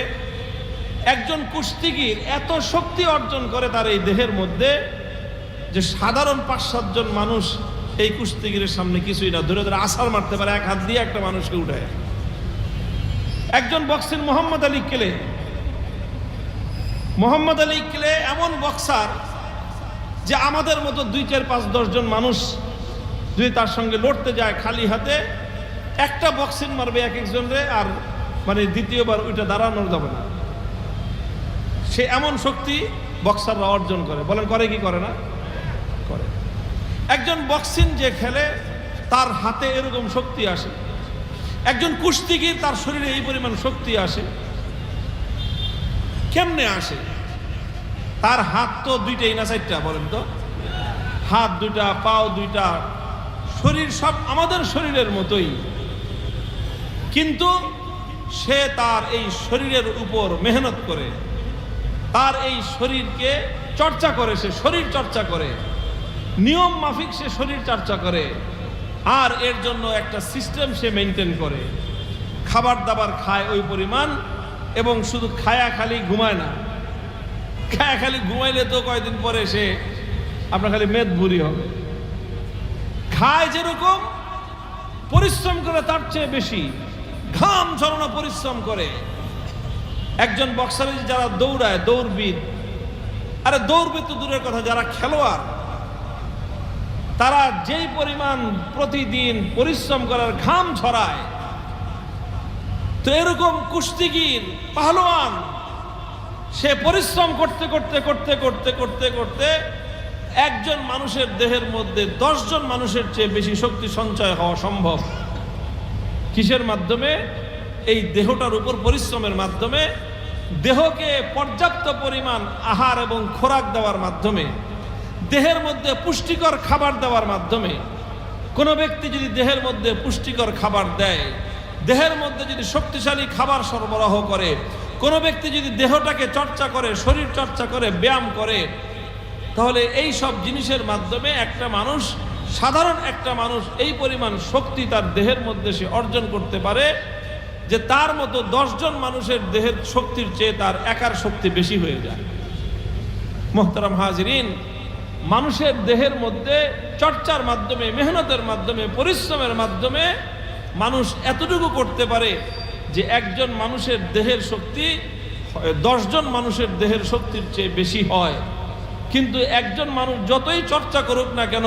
একজন কুস্তিগীর এত শক্তি অর্জন করে তার এই দেহের মধ্যে, যে সাধারণ 5-7 জন মানুষ এই কুস্তিগীরের সামনে কিছুই না, ধরে ধরে আছাড় মারতে পারে এক হাত দিয়ে একটা মানুষকে উঠায়। একজন boxing Mohammad Ali clay, Mohammad Ali clay এমন বক্সার যে আমাদের মতো 2, 4, 5, 10 জন মানুষ যদি তার সঙ্গে লড়তে যায় খালি হাতে, একটা বক্সিং মারবে এক একজনরে, আর মানে দ্বিতীয়বার ওইটা দাঁড়ানোর যাবে না। সে এমন শক্তি বক্সাররা অর্জন করে। বলেন করে কি করে না? করে। একজন বক্সিং যে খেলে তার হাতে এরকম শক্তি আসে। একজন কুস্তিগীর তার শরীরে এই পরিমাণ শক্তি আসে কেমনে আসে? তার হাত তো দুইটাই না চারটা, বলেন তো? হাত দুইটা, পাও দুইটা, শরীর সব আমাদের শরীরের মতোই, কিন্তু সে তার এই শরীরের উপর মেহনত করে, তার এই শরীরকে চর্চা করে, সে শরীর চর্চা করে, নিয়ম মাফিক সে শরীর চর্চা করে, আর এর জন্য একটা সিস্টেম সে মেনটেন করে, খাবার দাবার খায় ওই পরিমাণ, এবং শুধু খায়া খালি ঘুমায় না। খায়া খালি ঘুমাইলে তো কয়েকদিন পরে সে আপনার খালি মেদ ভুরি হবে। খায় যেরকম, পরিশ্রম করে তার চেয়ে বেশি, ঘাম ঝরানো পরিশ্রম করে। একজন বক্সার যারা দৌড়ায়, দৌড়বিদ, আরে দৌড়বিদ তো দূরের কথা, যারা খেলোয়াড়, তারা যেই পরিমাণ প্রতিদিন পরিশ্রম করার, ঘাম ঝরায়, তো এরকম কুস্তিগীর পাহলোয়ান সে পরিশ্রম করতে করতে করতে করতে করতে করতে একজন মানুষের দেহের মধ্যে 10 জন মানুষের চেয়ে বেশি শক্তি সঞ্চয় হওয়া সম্ভব। কিসের মাধ্যমে? এই দেহটার উপর পরিশ্রমের মাধ্যমে, দেহকে পর্যাপ্ত পরিমাণ আহার এবং খোরাক দেওয়ার মাধ্যমে, দেহের মধ্যে পুষ্টিকর খাবার দেওয়ার মাধ্যমে। কোনো ব্যক্তি যদি দেহের মধ্যে পুষ্টিকর খাবার দেয়, দেহের মধ্যে যদি শক্তিশালী খাবার সরবরাহ করে, কোনো ব্যক্তি যদি দেহটাকে চর্চা করে, শরীর চর্চা করে, ব্যায়াম করে, তাহলে এই সব জিনিসের মাধ্যমে একটা মানুষ, সাধারণ একটা মানুষ এই পরিমাণ শক্তি তার দেহের মধ্যে সে অর্জন করতে পারে যে তার মতো 10 জন মানুষের দেহের শক্তির চেয়ে তার একার শক্তি বেশি হয়ে যায়। মোহতারাম হাজিরিন, মানুষের দেহের মধ্যে চর্চার মাধ্যমে, মেহনতের মাধ্যমে, পরিশ্রমের মাধ্যমে মানুষ এতটুকু করতে পারে যে একজন মানুষের দেহের শক্তি 10 জন মানুষের দেহের শক্তির চেয়ে বেশি হয়। কিন্তু একজন মানুষ যতই চর্চা করুক না কেন,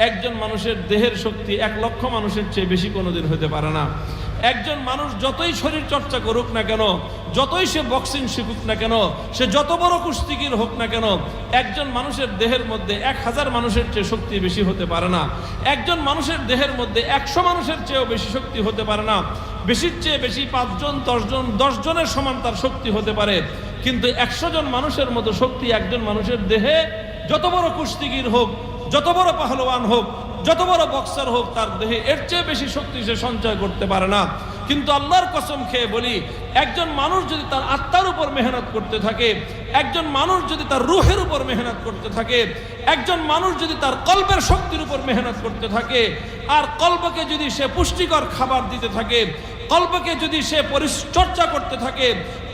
একজন মানুষের দেহের শক্তি 1 লক্ষ মানুষের চেয়ে বেশি কোনোদিন হতে পারে না। একজন মানুষ যতই শরীর চর্চা করুক না কেন, যতই সে বক্সিং শিখুক না কেন, সে যত বড় কুস্তিগীর হোক না কেন, একজন মানুষের দেহের মধ্যে 1000 মানুষের চেয়ে শক্তি বেশি হতে পারে না। একজন মানুষের দেহের মধ্যে 100 মানুষের চেয়েও বেশি শক্তি হতে পারে না। বেশির চেয়ে বেশি 5 জন, 10 জন, 10 জনের সমান তার শক্তি হতে পারে, কিন্তু 100 জন মানুষের মতো শক্তি একজন মানুষের দেহে, যত বড় কুস্তিগীর হোক, যত বড় পাহলওয়ান হোক, যত বড় বক্সার হোক, তার দেহে এর চেয়ে বেশি শক্তি সে সঞ্চয় করতে পারে না। কিন্তু আল্লাহর কসম খেয়ে বলি, একজন মানুষ যদি তার আত্মার উপর মেহনত করতে থাকে, একজন মানুষ যদি তার রুহের উপর মেহনত করতে থাকে, একজন মানুষ যদি তার কল্পের শক্তির উপর মেহনত করতে থাকে, আর কল্পকে যদি সে পুষ্টিকর খাবার দিতে থাকে, কল্পকে যদি সে পরিচর্যা করতে থাকে,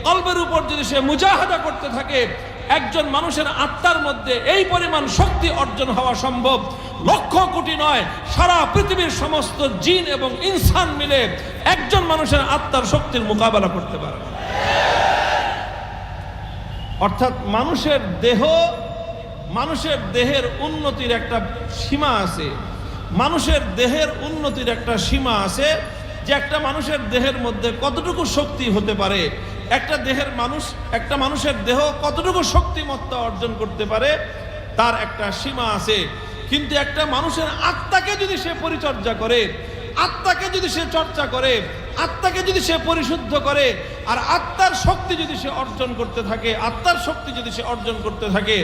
কল্পের উপর যদি সে মুজাহাদা করতে থাকে, একজন মানুষের আত্মার মধ্যে এই পরিমাণ শক্তি অর্জন হওয়া সম্ভব। লক্ষ কোটি নয়, সারা পৃথিবীর সমস্ত জিন এবং ইনসান মিলে একজন মানুষের আত্মার শক্তির মোকাবেলা করতে পারে। অর্থাৎ মানুষের দেহের উন্নতির একটা সীমা আছে। মানুষের দেহের উন্নতির একটা সীমা আছে, যে একটা মানুষের দেহের মধ্যে কতটুকু শক্তি হতে পারে, একটা মানুষের দেহ কতটুকু শক্তিমত্তা অর্জন করতে পারে, তার একটা সীমা আছে। কিন্তু একটা মানুষের আত্মাকে যদি সে পরিচর্যা করে, আত্মাকে যদি সে চর্চা করে, আত্মাকে যদি সে পরিশুদ্ধ করে, আর আত্মার শক্তি যদি সে অর্জন করতে থাকে, আত্মার শক্তি যদি সে অর্জন করতে থাকে,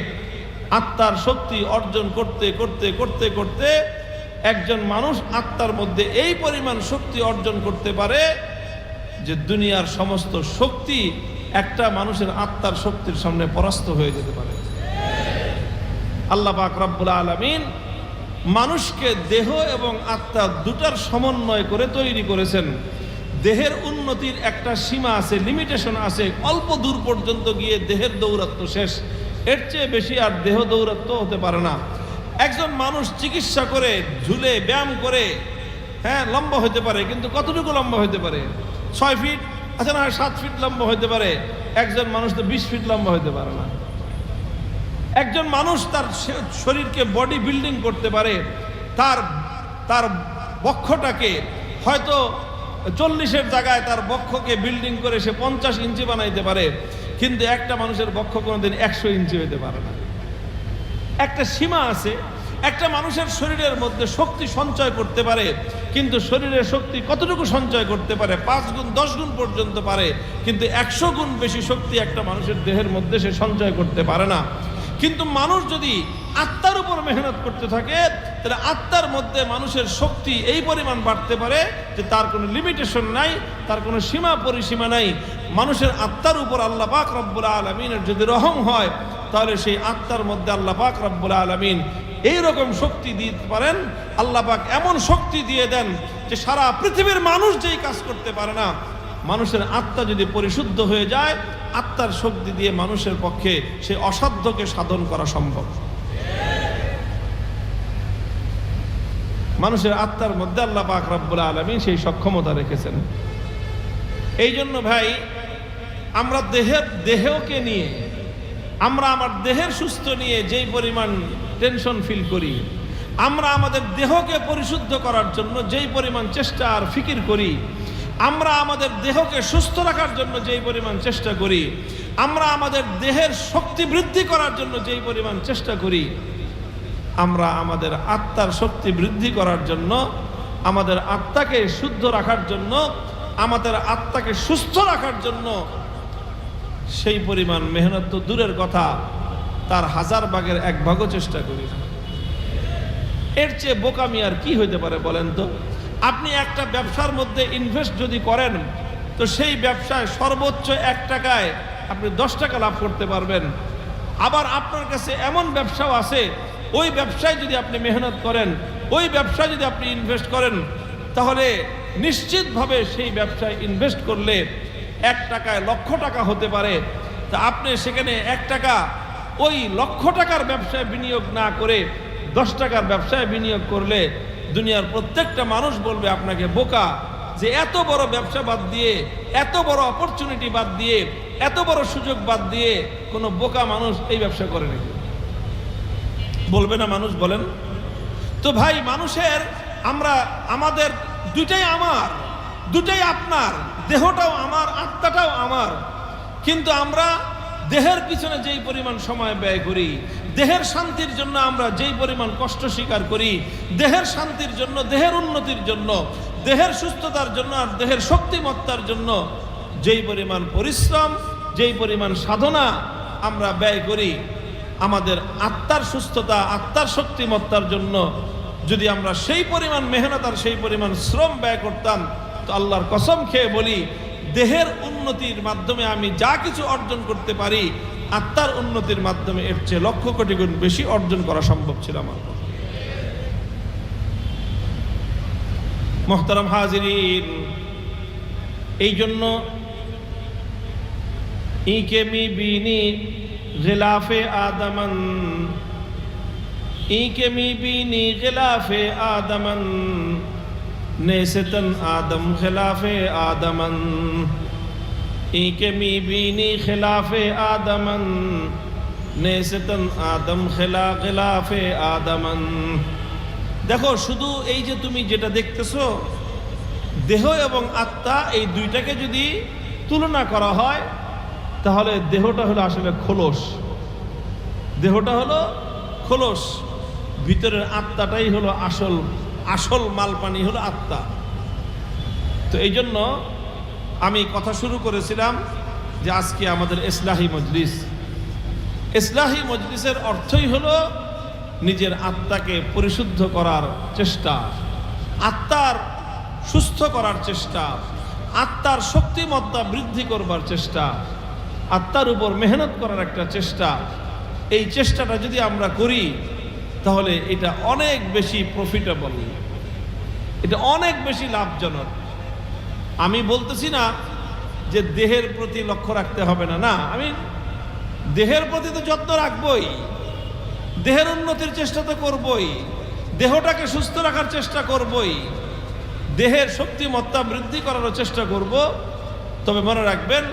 আত্মার শক্তি অর্জন করতে করতে করতে করতে একজন মানুষ আত্মার মধ্যে এই পরিমাণ শক্তি অর্জন করতে পারে যে দুনিয়ার সমস্ত শক্তি একটা মানুষের আত্মার শক্তির সামনে পরাস্ত হয়ে যেতে পারে। আল্লাহ পাক রব্বুল আলামিন মানুষকে দেহ এবং আত্মা দুটার সমন্বয় করে তৈরি করেছেন। দেহের উন্নতির একটা সীমা আছে, লিমিটেশন আছে। অল্প দূর পর্যন্ত গিয়ে দেহের দৌরাত্ম শেষ, এর চেয়ে বেশি আর দেহ দৌরাত্ম হতে পারে না। একজন মানুষ চিকিৎসা করে, ঝুলে ব্যায়াম করে, হ্যাঁ লম্বা হতে পারে, কিন্তু কতটুকু লম্বা হতে পারে? 6 ফিট, আচ্ছা না 7 ফিট লম্বা হতে পারে। একজন মানুষ তো 20 ফিট লম্বা হতে পারে না। একজন মানুষ তার শরীরকে বডি বিল্ডিং করতে পারে, তার বক্ষটাকে হয়তো 40-এর জায়গায় তার বক্ষকে বিল্ডিং করে সে 50 ইঞ্চি বানাইতে পারে, কিন্তু একটা মানুষের বক্ষ কোনোদিন 100 ইঞ্চি হতে পারে না। একটা সীমা আছে, একটা মানুষের শরীরের মধ্যে শক্তি সঞ্চয় করতে পারে, কিন্তু শরীরের শক্তি কতটুকু সঞ্চয় করতে পারে? 5 গুণ 10 গুণ পর্যন্ত পারে, কিন্তু 100 গুণ বেশি শক্তি একটা মানুষের দেহের মধ্যে সে সঞ্চয় করতে পারে না। কিন্তু মানুষ যদি আত্মার উপর মেহনত করতে থাকে, তাহলে আত্মার মধ্যে মানুষের শক্তি এই পরিমাণ বাড়তে পারে যে তার কোনো লিমিটেশন নাই, তার কোনো সীমা পরিসীমা নাই। মানুষের আত্মার উপর আল্লাহ পাক রব্বুল আলামিনের যদি রহম হয়, তাহলে সেই আত্মার মধ্যে আল্লাহ পাক রব্বুল আলামিন এইরকম শক্তি দিতে পারেন। আল্লাহ পাক এমন শক্তি দিয়ে দেন যে সারা পৃথিবীর মানুষ যেই কাজ করতে পারে না, মানুষের আত্মা যদি পরিশুদ্ধ হয়ে যায়, আত্মার শক্তি দিয়ে মানুষের পক্ষে সেই অসাধ্যকে সাধন করা সম্ভব। মানুষের আত্মার মধ্যে আল্লাহ পাক রব্বুল আলামিন সেই সক্ষমতা রেখেছেন। এই জন্য ভাই, আমরা দেহকে নিয়ে, আমরা আমার দেহের সুস্থ নিয়ে যেই পরিমাণ টেনশন ফিল করি, আমরা আমাদের দেহকে পরিশুদ্ধ করার জন্য যেই পরিমাণ চেষ্টা আর ফিকির করি, আমরা আমাদের দেহকে সুস্থ রাখার জন্য যেই পরিমাণ চেষ্টা করি, আমরা আমাদের দেহের শক্তি বৃদ্ধি করার জন্য যেই পরিমাণ চেষ্টা করি, আমরা আমাদের আত্মার শক্তি বৃদ্ধি করার জন্য, আমাদের আত্মাকে শুদ্ধ রাখার জন্য, আমাদের আত্মাকে সুস্থ রাখার জন্য সেই পরিমাণ মেহনত তো দূরের কথা, তার 1000 ভাগের 1 ভাগও চেষ্টা করি। এর চেয়ে বোকামি আর কি হইতে পারে বলেন তো? আপনি একটা ব্যবসার মধ্যে ইনভেস্ট যদি করেন, তো সেই ব্যবসায় সর্বোচ্চ 1 টাকায় আপনি 10 টাকা লাভ করতে পারবেন। আবার আপনার কাছে এমন ব্যবসাও আছে, ওই ব্যবসায় যদি আপনি মেহনত করেন, ওই ব্যবসায় যদি আপনি ইনভেস্ট করেন, তাহলে নিশ্চিতভাবে সেই ব্যবসায় ইনভেস্ট করলে 1 টাকায় লক্ষ টাকা হতে পারে। তা আপনি সেখানে 1 টাকা ওই লক্ষ টাকার ব্যবসায় বিনিয়োগ না করে 10 টাকার ব্যবসায় বিনিয়োগ করলে দুনিয়ার প্রত্যেকটা মানুষ বলবে আপনাকে বোকা, যে এত বড় ব্যবসা বাদ দিয়ে, এত বড় অপরচুনিটি বাদ দিয়ে, এত বড় সুযোগ বাদ দিয়ে কোনো বোকা মানুষ এই ব্যবসা করে নাকি? বলবে না মানুষ? বলেন তো ভাই, মানুষের আমাদের দুইটাই আমার, দুটাই আপনার, দেহটাও আমার, আত্মাটাও আমার। কিন্তু আমরা দেহের পিছনে যেই পরিমাণ সময় ব্যয় করি, দেহের শান্তির জন্য আমরা যেই পরিমাণ কষ্ট স্বীকার করি, দেহের শান্তির জন্য, দেহের উন্নতির জন্য, দেহের সুস্থতার জন্য আর দেহের শক্তিমত্তার জন্য যেই পরিমাণ পরিশ্রম, যেই পরিমাণ সাধনা আমরা ব্যয় করি, আমাদের আত্মার সুস্থতা, আত্মার শক্তিমত্তার জন্য যদি আমরা সেই পরিমাণ মেহনত আর সেই পরিমাণ শ্রম ব্যয় করতাম, তো আল্লাহর কসম খেয়ে বলি, দেহের উন্নতির মাধ্যমে আমি যা কিছু অর্জন করতে পারি, আত্মার উন্নতির মাধ্যমে এর চেয়ে লক্ষ কোটি গুণ বেশি অর্জন করা সম্ভব ছিল আমার। মুহতারাম হাজিরিন, এই জন্য ইকে মি বিনি গিলাফে আদমান, ইকে মি বিনি গিলাফে আদমান, নেসেতন আদম খিলাফে আদমান, ইকে মি বিনি খিলাফে আদমান, নেসেতন আদম খিলাফে আদমান। দেখো, শুধু এই যে তুমি যেটা দেখতেছো, দেহ এবং আত্মা, এই দুইটাকে যদি তুলনা করা হয়, তাহলে দেহটা হলো আসলে খোলস, দেহটা হলো খোলস, ভিতরের আত্মাটাই হলো আসল মালপানি হলো আত্মা। তো এই জন্য আমি কথা শুরু করেছিলাম যে আজকে আমাদের ইসলাহি মজলিস, ইসলাহি মজলিসের অর্থই হলো নিজের আত্মাকে পরিশুদ্ধ করার চেষ্টা, আত্মার সুস্থ করার চেষ্টা, আত্মার শক্তিমত্তা বৃদ্ধি করবার চেষ্টা, আত্মার উপর মেহনত করার একটা চেষ্টা। এই চেষ্টাটা যদি আমরা করি, তাহলে এটা অনেক বেশি প্রফিটেবল, এটা অনেক বেশি লাভজনক। আমি বলতেছি না যে দেহের প্রতি লক্ষ্য রাখতে হবে না, না, আমি দেহের প্রতি তো যত্ন রাখবই, দেহের উন্নতির চেষ্টা তো করবই, দেহটাকে সুস্থ রাখার চেষ্টা করবই, দেহের শক্তিমত্তা বৃদ্ধি করারও চেষ্টা করব। তবে মনে রাখবেন,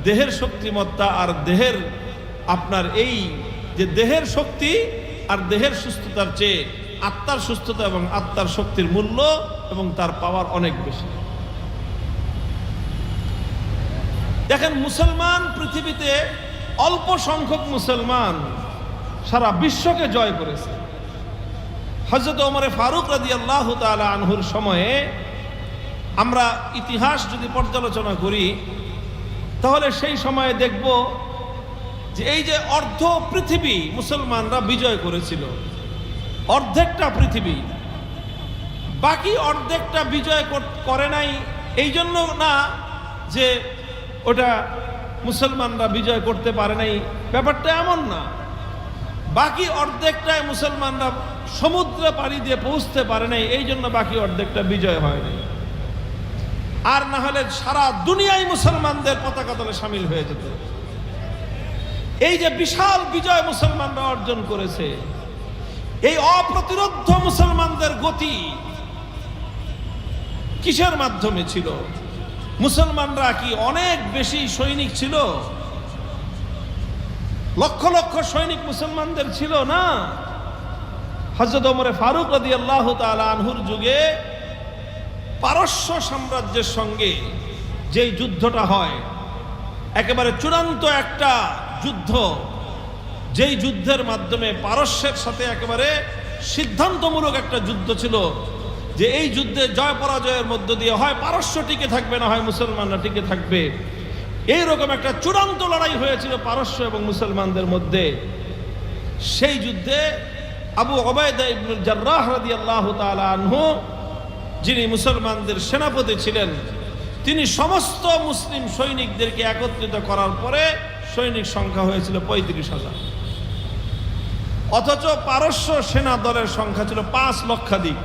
দেহের শক্তিমত্তা আর দেহের আপনার এই যে দেহের শক্তি আর দেহের সুস্থতার চেয়ে আত্মার সুস্থতা এবং আত্মার শক্তির মূল্য এবং তার পাওয়ার অনেক বেশি। দেখেন, মুসলমান পৃথিবীতে অল্প সংখ্যক মুসলমান সারা বিশ্বকে জয় করেছে। হযরত ওমর ফারুক রাদিয়াল্লাহু তাআলা আনহুর সময়ে আমরা ইতিহাস যদি পর্যালোচনা করি তাহলে সেই সময়ে দেখব যে এই যে অর্ধ পৃথিবী মুসলমানরা বিজয় করেছিল, অর্ধেকটা পৃথিবী, বাকি অর্ধেকটা বিজয় করে নাই এই জন্য না যে ওটা মুসলমানরা বিজয় করতে পারে নাই, ব্যাপারটা এমন না। বাকি অর্ধেকটায় মুসলমানরা সমুদ্র পাড়ি দিয়ে পৌঁছতে পারে নাই এই জন্য বাকি অর্ধেকটা বিজয় হয় নাই। আর না হলে সারা দুনিয়ায় মুসলমানদের পতাকা তলে শামিল হয়ে যেত। এই যে বিশাল বিজয় মুসলমানরা অর্জন করেছে, এই অপ্রতিরোধ্য মুসলমানদের গতি কিসের মাধ্যমে ছিল? মুসলমানরা কি অনেক বেশি সৈনিক ছিল? লক্ষ লক্ষ সৈনিক মুসলমানদের ছিল না। হযরত ওমর ফারুক রাদিয়াল্লাহু তাআলা আনহুর যুগে পারস্য সাম্রাজ্যের সঙ্গে যেই যুদ্ধটা হয়, একেবারে চূড়ান্ত একটা যুদ্ধ, যেই যুদ্ধের মাধ্যমে পারস্যের সাথে একেবারে সিদ্ধান্তমূলক একটা যুদ্ধ ছিল যে এই যুদ্ধে জয় পরাজয়ের মধ্য দিয়ে হয় পারস্য টিকে থাকবে, না হয় মুসলমানরা টিকে থাকবে। এইরকম একটা চূড়ান্ত লড়াই হয়েছিল পারস্য এবং মুসলমানদের মধ্যে। সেই যুদ্ধে আবু উবাইদা ইবনুল জাররাহ রাদিয়াল্লাহু তাআলা আনহু, যিনি মুসলমানদের সেনাপতি ছিলেন, তিনি সমস্ত মুসলিম সৈনিকদেরকে একত্রিত করার পরে সৈনিক সংখ্যা হয়েছিল ৩৫,০০০, অথচ পারস্য সেনা দলের সংখ্যা ছিল ৫ লক্ষাধিক।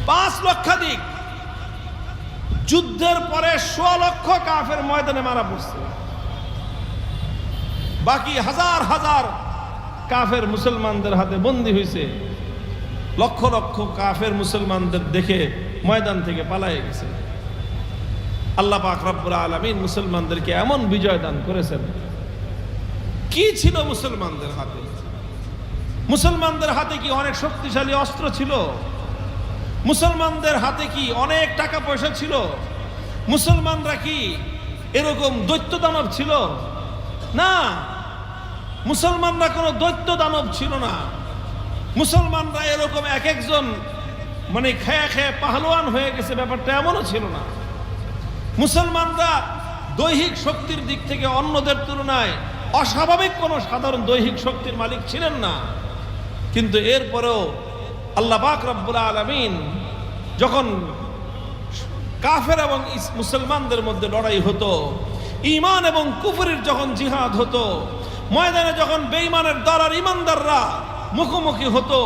৫ লক্ষাধিক। যুদ্ধের পরে ১৬ লক্ষ কাফের ময়দানে মারা পড়ছে, বাকি হাজার হাজার কাফের মুসলমানদের হাতে বন্দী হয়েছে। লক্ষ লক্ষ কাফের মুসলমানদের দেখে ময়দান থেকে পালায়ে গেছে। আল্লাহ পাক রব্বুল আলামিন মুসলমানদেরকে এমন বিজয় দান করেছেন। কি ছিল মুসলমানদের হাতে? মুসলমানদের হাতে কি অনেক শক্তিশালী অস্ত্র ছিল? মুসলমানদের হাতে কি অনেক টাকা পয়সা ছিল? মুসলমানরা কি এরকম দৈত্য দানব ছিল? না, মুসলমানরা কোনো দৈত্য দানব ছিল না। মুসলমানরা এরকম এক একজন মানে খেয়ে খেয়ে পাহলোয়ান হয়ে গেছে, ব্যাপারটা এমনও ছিল না। মুসলমানরা দৈহিক শক্তির দিক থেকে অন্যদের তুলনায় অস্বাভাবিক কোনো সাধারণ দৈহিক শক্তির মালিক ছিলেন না। কিন্তু এরপরেও আল্লাহ পাক রব্বুল আলামিন যখন কাফের এবং মুসলমানদের মধ্যে লড়াই হতো, ঈমান এবং কুফরের যখন জিহাদ হতো, ময়দানে যখন বেঈমানের দল আর ঈমানদাররা মুখোমুখি হতো,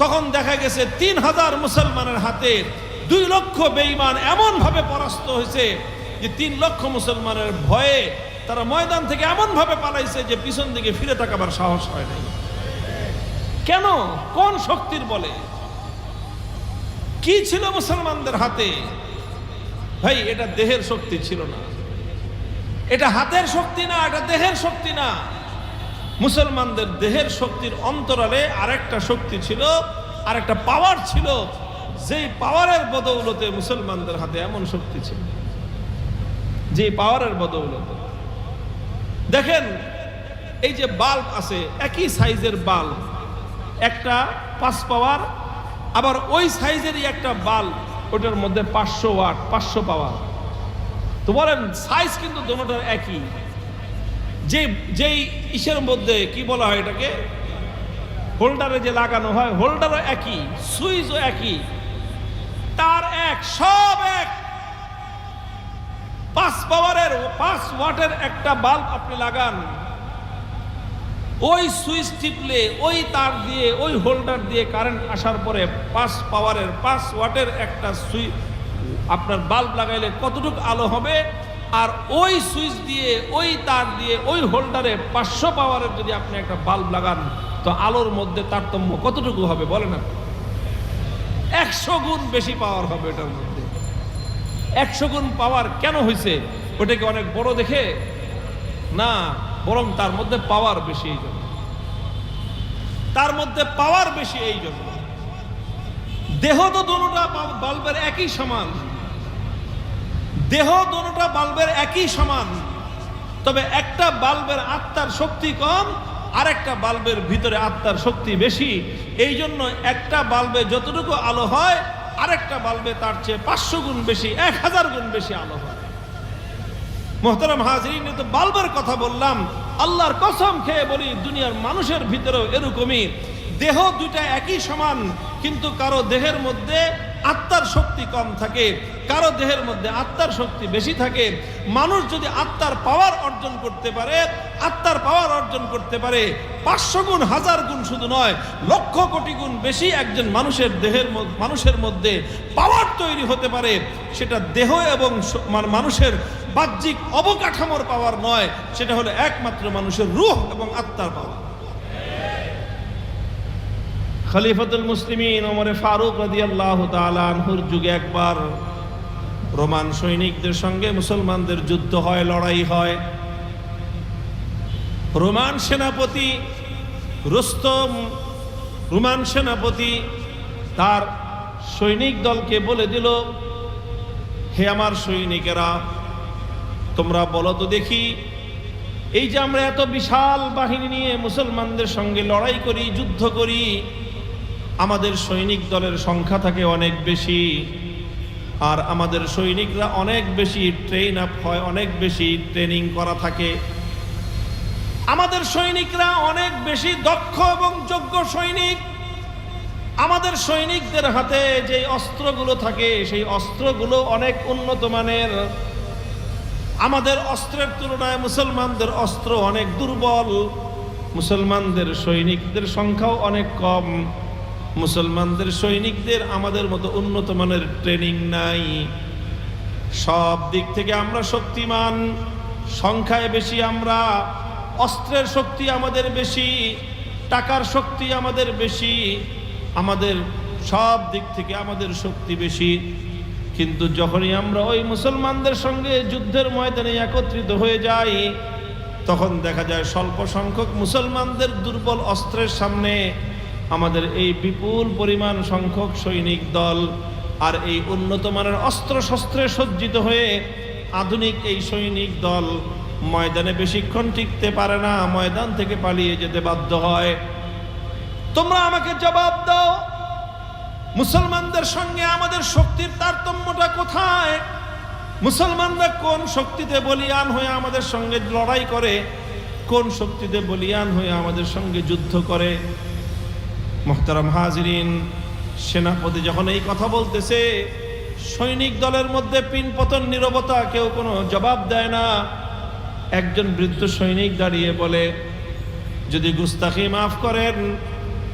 তখন দেখা গেছে ৩,০০০ মুসলমানের হাতে ২ লক্ষ বেঈমান এমন ভাবে পরাস্ত হয়েছে যে ৩ লক্ষ মুসলমানের ভয়ে তারা ময়দান থেকে এমন ভাবে পালাইছে যে পিছন দিকে ফিরে তাকাবার সাহস হয় নাই। কেন? কোন শক্তির বলে? কি ছিল মুসলমানদের হাতে? ভাই, এটা দেহের শক্তি ছিল না, এটা হাতের শক্তি না, এটা দেহের শক্তি না। মুসলমানদের দেহের শক্তির অন্তরালে আরেকটা শক্তি ছিল, আরেকটা পাওয়ার ছিল, যেই পাওয়ারের বদৌলতে মুসলমানদের হাতে এমন শক্তি ছিল, যে পাওয়ারের বদৌলতে। দেখেন, এই যে বাল্ব আছে, একই সাইজের বাল্ব, একটা 5 পাওয়ার, আবার ওই সাইজেরই একটা বাল্ব, ওটার মধ্যে 500 ওয়াট, 500 পাওয়ার। তো বলেন, সাইজ কিন্তু দুটোটার একই। যেই ইসের মধ্যে কি বলা হয় এটাকে, হোল্ডারে যে লাগানো হয়, হোল্ডারও একই, সুইচও একই, তার এক, সব এক। 5 পাওয়ারের 5 ওয়াটের একটা বাল্ব আপনি লাগান, ওই সুইচ টিপলে ওই তার দিয়ে ওই হোল্ডার দিয়ে কারেন্ট আসার পরে 5 পাওয়ারের 5 ওয়াটের একটা সুইচ আপনার বাল্ব লাগাইলে কতটুকু আলো হবে, আর ওই সুইচ দিয়ে ওই তার দিয়ে ওই হোল্ডারে 500 পাওয়ারের যদি আপনি একটা বাল্ব লাগান, তো আলোর মধ্যে তারতম্য কতটুকু হবে বলেন না? 100 গুণ বেশি পাওয়ার হবে এটার মধ্যে। 100 গুণ পাওয়ার কেন হয়েছে? ওটাকে অনেক বড় দেখে না, বরং তার মধ্যে পাওয়ার বেশি, এই জন্য তার মধ্যে পাওয়ার বেশি। এই জন্য দেহ তো দুটোটা বাল্বের একই সমান, দেহ দুটোটা বাল্বের একই সমান, তবে একটা বাল্বের আত্মার শক্তি কম, আরেকটা বাল্বের ভিতরে আত্মার শক্তি বেশি। এই জন্য একটা বাল্বে যতটুকু আলো হয় আরেকটা বাল্বে তার চেয়ে 500 গুণ বেশি, 1000 গুণ বেশি আলো হয়। মোহতারাম হাজরিন, তো বাল্বের কথা বললাম, আল্লাহর কসম খেয়ে বলি দুনিয়ার মানুষের ভিতরেও এরকমই। দেহ দুইটা একই সমান, কিন্তু কারো দেহের মধ্যে আত্মার শক্তি কম থাকে, কারো দেহের মধ্যে আত্মার শক্তি বেশি থাকে। মানুষ যদি আত্মার পাওয়ার অর্জন করতে পারে, আত্মার পাওয়ার অর্জন করতে পারে 500 গুণ, 1000 গুণ শুধু নয়, লক্ষ কোটি গুণ বেশি একজন মানুষের মধ্যে পাওয়ার তৈরি হতে পারে। সেটা দেহ এবং মানুষের বাহ্যিক অবকাঠামোর পাওয়ার নয়, সেটা হলো একমাত্র মানুষের রূহ এবং আত্মার পাওয়ার। খলিফাতুল মুসলিমিন ওমর ফারুক রাদিয়াল্লাহু তাআলা আনহুর যুগে একবার রোমান সৈনিকদের সঙ্গে মুসলমানদের যুদ্ধ হয়, লড়াই হয়। রোমান সেনাপতি রুস্তম, রোমান সেনাপতি তার সৈনিক দলকে বলে দিল, হে আমার সৈনিকেরা, তোমরা বলো তো দেখি, এই যে আমরা এত বিশাল বাহিনী নিয়ে মুসলমানদের সঙ্গে লড়াই করি, যুদ্ধ করি, আমাদের সৈনিক দলের সংখ্যা থাকে অনেক বেশি, আর আমাদের সৈনিকরা অনেক বেশি ট্রেন আপ হয়, অনেক বেশি ট্রেনিং করা থাকে, আমাদের সৈনিকরা অনেক বেশি দক্ষ এবং যোগ্য সৈনিক, আমাদের সৈনিকদের হাতে যে অস্ত্রগুলো থাকে সেই অস্ত্রগুলো অনেক উন্নত মানের, আমাদের অস্ত্রের তুলনায় মুসলমানদের অস্ত্র অনেক দুর্বল, মুসলমানদের সৈনিকদের সংখ্যাও অনেক কম, মুসলমানদের সৈনিকদের আমাদের মতো উন্নত মানের ট্রেনিং নাই, সব দিক থেকে আমরা শক্তিমান, সংখ্যায় বেশি আমরা, অস্ত্রের শক্তি আমাদের বেশি, টাকার শক্তি আমাদের বেশি, আমাদের সব দিক থেকে আমাদের শক্তি বেশি। কিন্তু যখনই আমরা ওই মুসলমানদের সঙ্গে যুদ্ধের ময়দানে একত্রিত হয়ে যাই, তখন দেখা যায় স্বল্প সংখ্যক মুসলমানদের দুর্বল অস্ত্রের সামনে আমাদের এই বিপুল পরিমাণ সংখ্যক সৈনিক দল আর এই উন্নত মানের অস্ত্র শস্ত্রে সজ্জিত হয়ে আধুনিক এই সৈনিক দল ময়দানে বেশিক্ষণ টিকতে পারে না, ময়দান থেকে পালিয়ে যেতে বাধ্য হয়। তোমরা আমাকে জবাব দাও, মুসলমানদের সঙ্গে আমাদের শক্তির তারতম্যটা কোথায়? মুসলমানরা কোন শক্তিতে বলিয়ান হয়ে আমাদের সঙ্গে লড়াই করে, কোন শক্তিতে বলিয়ান হয়ে আমাদের সঙ্গে যুদ্ধ করে? মুহতারাম হাজিরিন, সেনাপতি যখন এই কথা বলতেছে, সৈনিক দলের মধ্যে পিনপতন, নীরবতা, কেউ কোনো জবাব দেয় না। একজন বৃদ্ধ সৈনিক দাঁড়িয়ে বলে, যদি গুস্তাখি মাফ করেন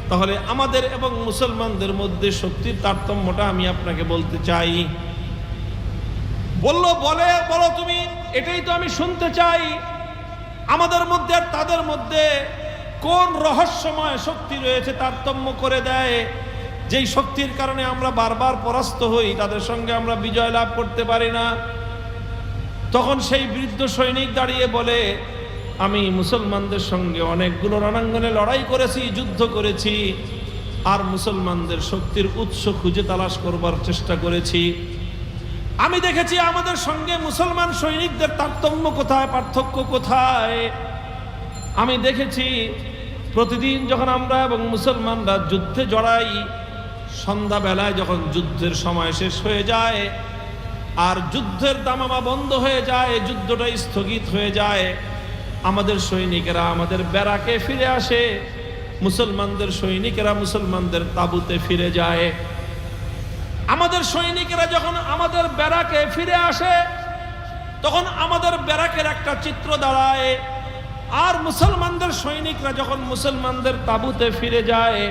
তাহলে আমাদের এবং মুসলমানদের মধ্যে শক্তির তারতম্যটা আমি আপনাকে বলতে চাই। বলো তুমি, এটাই তো আমি শুনতে চাই। আমাদের মধ্যে আর তাদের মধ্যে কোন রহস্যময় শক্তি রয়েছে তারতম্য করে দেয়, যেই শক্তির কারণে আমরা বারবার পরাস্ত হই, তাদের সঙ্গে আমরা বিজয় লাভ করতে পারি না? তখন সেই বৃদ্ধ সৈনিক দাঁড়িয়ে বলে, আমি মুসলমানদের সঙ্গে অনেকগুলো রণাঙ্গনে লড়াই করেছি, যুদ্ধ করেছি, আর মুসলমানদের শক্তির উৎস খুঁজে তালাশ করবার চেষ্টা করেছি। আমি দেখেছি আমাদের সঙ্গে মুসলমান সৈনিকদের তারতম্য কোথায়, পার্থক্য কোথায়। আমি দেখেছি প্রতিদিন যখন আমরা এবং মুসলমানরা যুদ্ধে জড়াই, সন্ধ্যাবেলায় যখন যুদ্ধের সময় শেষ হয়ে যায় আর যুদ্ধের দামামা বন্ধ হয়ে যায়, যুদ্ধটা স্থগিত হয়ে যায়, আমাদের সৈনিকেরা আমাদের ব্যারাকে ফিরে আসে, মুসলমানদের সৈনিকেরা মুসলমানদের তাঁবুতে ফিরে যায়। আমাদের সৈনিকেরা যখন আমাদের ব্যারাকে ফিরে আসে, তখন আমাদের ব্যারাকের একটা চিত্র দাঁড়ায়, আর মুসলমানদের সৈনিকরা যখন মুসলমানদের তাঁবুতে ফিরে যায়,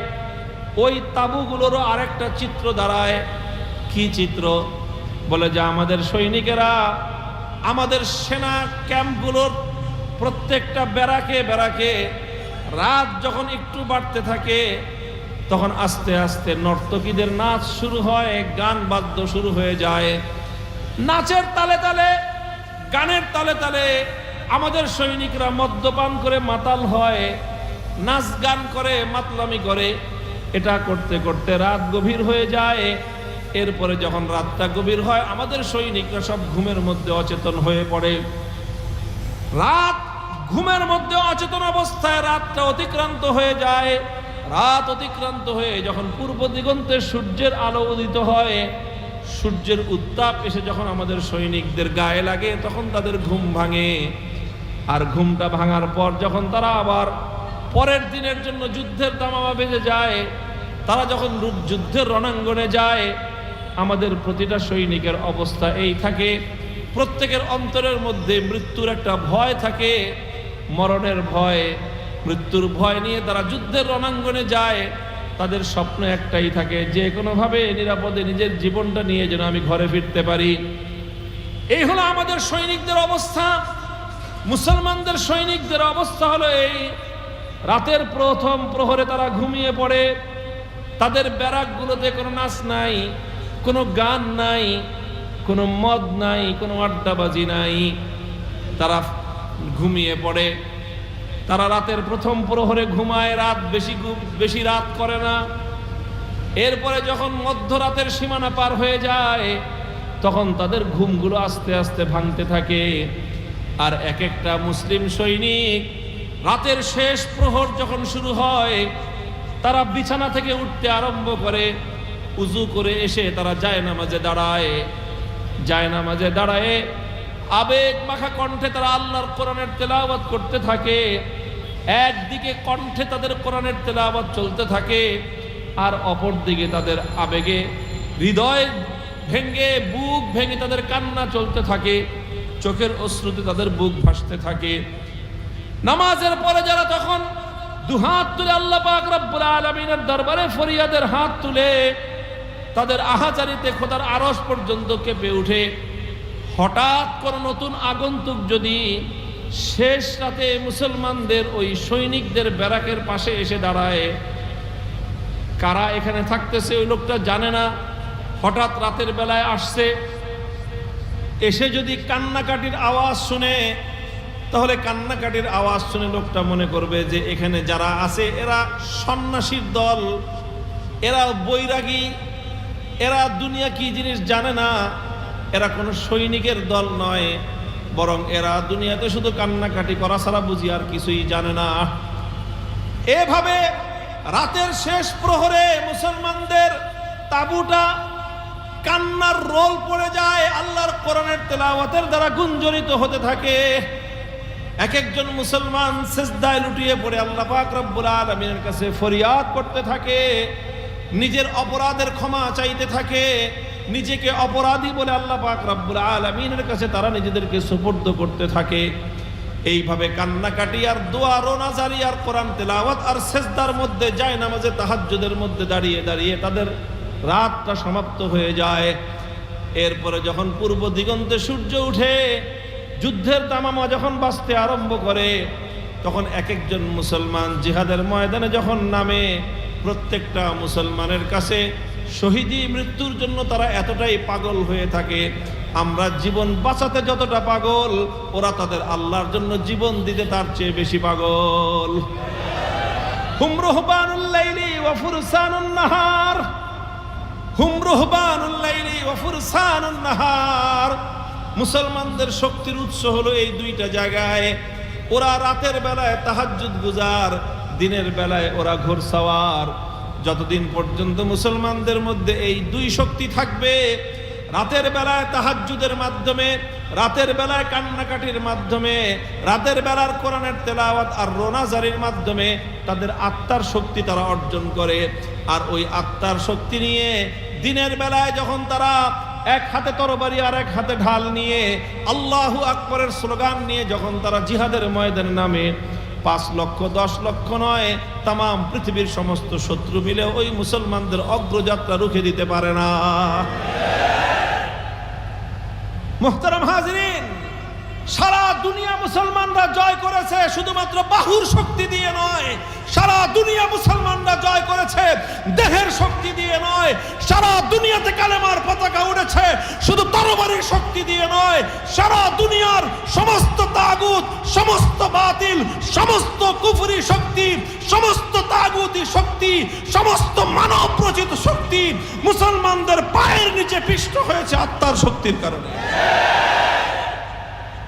ওই তাঁবুগুলোরও আরেকটা চিত্র দাঁড়ায়। কি চিত্র? বলে যে আমাদের সৈনিকেরা আমাদের সেনা ক্যাম্পগুলোর প্রত্যেকটা ব্যারাকে ব্যারাকে রাত যখন একটু বাড়তে থাকে, তখন আস্তে আস্তে নর্তকীদের নাচ শুরু হয়, গান বাদ্য শুরু হয়ে যায়। নাচের তালে তালে, গানের তালে তালে আমাদের সৈনিকরা মদ্যপান করে মাতাল হয়, নাচ গান করে, মাতলামি করে। এটা করতে করতে রাত গভীর হয়ে যায়। এরপরে যখন রাতটা গভীর হয়, আমাদের সৈনিকরা সব ঘুমের মধ্যে অচেতন হয়ে পড়ে। রাত ঘুমের মধ্যে অচেতন অবস্থায় রাতটা অতিক্রান্ত হয়ে যায়। রাত অতিক্রান্ত হয়ে যখন পূর্ব দিগন্তে সূর্যের আলো উদিত হয়, সূর্যের উত্তাপ এসে যখন আমাদের সৈনিকদের গায়ে লাগে, তখন তাদের ঘুম ভাঙে। আর ঘুমটা ভাঙার পর যখন তারা আবার পরের দিনের জন্য যুদ্ধের দামামা বেজে যায়, তারা যখন যুদ্ধের রণাঙ্গনে যায়, আমাদের প্রতিটা সৈনিকের অবস্থা এই থাকে, প্রত্যেকের অন্তরের মধ্যে মৃত্যুর একটা ভয় থাকে, মরণের ভয়, মৃত্যুর ভয় নিয়ে তারা যুদ্ধের রণাঙ্গনে যায়। তাদের স্বপ্ন একটাই থাকে, যে কোনোভাবে নিরাপদে নিজের জীবনটা নিয়ে যেন আমি ঘরে ফিরতে পারি। এই হলো আমাদের সৈনিকদের অবস্থা। মুসলমানদের সৈনিকদের অবস্থা হলো এই, রাতের প্রথম প্রহরে তারা ঘুমিয়ে পড়ে। তাদের ব্যারাকগুলোতে কোনো নাচ নাই, কোনো গান নাই, কোনো মদ নাই, কোনো আড্ডাবাজি নাই, তারা ঘুমিয়ে পড়ে। তারা রাতের প্রথম প্রহরে ঘুমায়, রাত বেশি রাত করে না। এরপরে যখন মধ্যরাতের সীমানা পার হয়ে যায়, তখন তাদের ঘুমগুলো আস্তে আস্তে ভাঙতে থাকে। আর এক একটা মুসলিম সৈনিক রাতের শেষ প্রহর যখন শুরু হয়, তারা বিছানা থেকে উঠতে আরম্ভ করে। উজু করে এসে তারা জায়নামাজে দাঁড়ায়। জায়নামাজে দাঁড়ায় আবেগ মাখা কণ্ঠে তারা আল্লাহর কোরআনের তেলাওয়াত করতে থাকে। একদিকে কণ্ঠে তাদের কোরআনের তেলাওয়াত চলতে থাকে, আর অপর দিকে তাদের আবেগে হৃদয় ভেঙে, বুক ভেঙে তাদের কান্না চলতে থাকে। চোখের অশ্রুতে তাদের বুক ভাসতে থাকে। নামাজের পরে যারা তখন দুহাত তুলে আল্লাহ পাক রব্বুল আলামিনের দরবারে ফরিয়াদের হাত তুলে তাদের আহাজারিতে খোদার আরশ পর্যন্ত কেঁপে উঠে। হঠাৎ কোন নতুন আগন্তুক যদি শেষ রাতে মুসলমানদের ওই সৈনিকদের ব্যারাকের পাশে এসে দাঁড়ায়, কারা এখানে থাকতেছে ওই লোকটা জানে না, হঠাৎ রাতের বেলায় আসছে, এসে যদি কান্নাকাটির আওয়াজ শুনে, তাহলে কান্নাকাটির আওয়াজ শুনে লোকটা মনে করবে যে এখানে যারা আছে এরা সন্ন্যাসীর দল, এরা বৈরাগী, এরা দুনিয়া কি জিনিস জানে না, এরা কোনো সৈনিকের দল নয়, বরং এরা দুনিয়াতে শুধু কান্নাকাটি করা ছাড়া বুঝি আর কিছুই জানে না। এভাবে রাতের শেষ প্রহরে মুসলমানদের তাঁবুটা কান্নার রোল পড়ে যায়, আল্লাহর কোরআনের তেলাওয়াতের দ্বারা গুঞ্জরিত হতে থাকে। এক একজন মুসলমান সিজদায় লুটিয়ে পড়ে আল্লাহ পাক রব্বুল আলামিনের কাছে ফরিয়াদ করতে থাকে, নিজের অপরাধের ক্ষমা চাইতে থাকে, নিজেকে অপরাধী বলে আল্লাহ পাক রব্বুল আলামিনের কাছে তারা নিজেদেরকে সুপর্দ করতে থাকে। এইভাবে কান্নাকাটি আর দোয়া রোনাজারি আর কোরআন তেলাওয়াত আর সিজদার মধ্যে জায়নামাজে তাহাজ্জুদের মধ্যে দাঁড়িয়ে দাঁড়িয়ে তাদের রাতটা সমাপ্ত হয়ে যায়। এরপরে যখন পূর্ব দিগন্তে সূর্য উঠে, যুদ্ধের তামামা যখন বাজতে আরম্ভ করে, তখন এক একজন মুসলমান জিহাদের ময়দানে যখন নামে, প্রত্যেকটা মুসলমানের কাছে শহীদি মৃত্যুর জন্য তারা এতটাই পাগল হয়ে থাকে। আমরা জীবন বাঁচাতে যতটা পাগল, ওরা তাদের আল্লাহর জন্য জীবন দিতে তার চেয়ে বেশি পাগল। হুম রুহবানুল লাইলি ওয়া ফুরসানুন নাহার, হুম রুহবানুল লাইলি ওয়া ফুরসানুন নাহার। মুসলমানদের শক্তির উৎস হলো এই দুইটা জায়গায়। ওরা রাতের বেলায় তাহাজ্জুদ গুজার, দিনের বেলায় ওরা ঘোড়সাওয়ার। যতদিন পর্যন্ত মুসলমানদের মধ্যে এই দুই শক্তি থাকবে, রাতের বেলায় তাহাজ্জুদের মাধ্যমে, রাতের বেলায় কান্নাকাটির মাধ্যমে, রাতের বেলার কোরআনের তেলাওয়াত আর রোনাজারির মাধ্যমে তাদের আত্মার শক্তি তারা অর্জন করে। আর ওই আত্মার শক্তি নিয়ে দিনের বেলায় যখন তারা এক হাতে তরবারি আর এক হাতে ঢাল নিয়ে আল্লাহু আকবরের স্লোগান নিয়ে যখন তারা জিহাদের ময়দানে নামে, 5 লক্ষ 10 লক্ষ নয়, তাম পৃথিবীর সমস্ত শত্রু মিলে ওই মুসলমানদের অগ্রযাত্রা রুখে দিতে পারে না। মুহতারাম হাজিরিন, সারা দুনিয়া মুসলমানরা জয় করেছে শুধুমাত্র বাহুর শক্তি দিয়ে নয়, সারা দুনিয়া মুসলমানরা জয় করেছে দেহের শক্তি দিয়ে নয়, সারা দুনিয়াতে কালেমার পতাকা উড়েছে শুধু তরবারির শক্তি দিয়ে নয়, সারা দুনিয়ার সমস্ত তাগুত, সমস্ত বাতিল, সমস্ত কুফরি শক্তি, সমস্ত তাগুতি শক্তি, সমস্ত মানব রচিত শক্তি মুসলমানদের পায়ের নিচে পিষ্ট হয়েছে আত্মার শক্তির কারণে।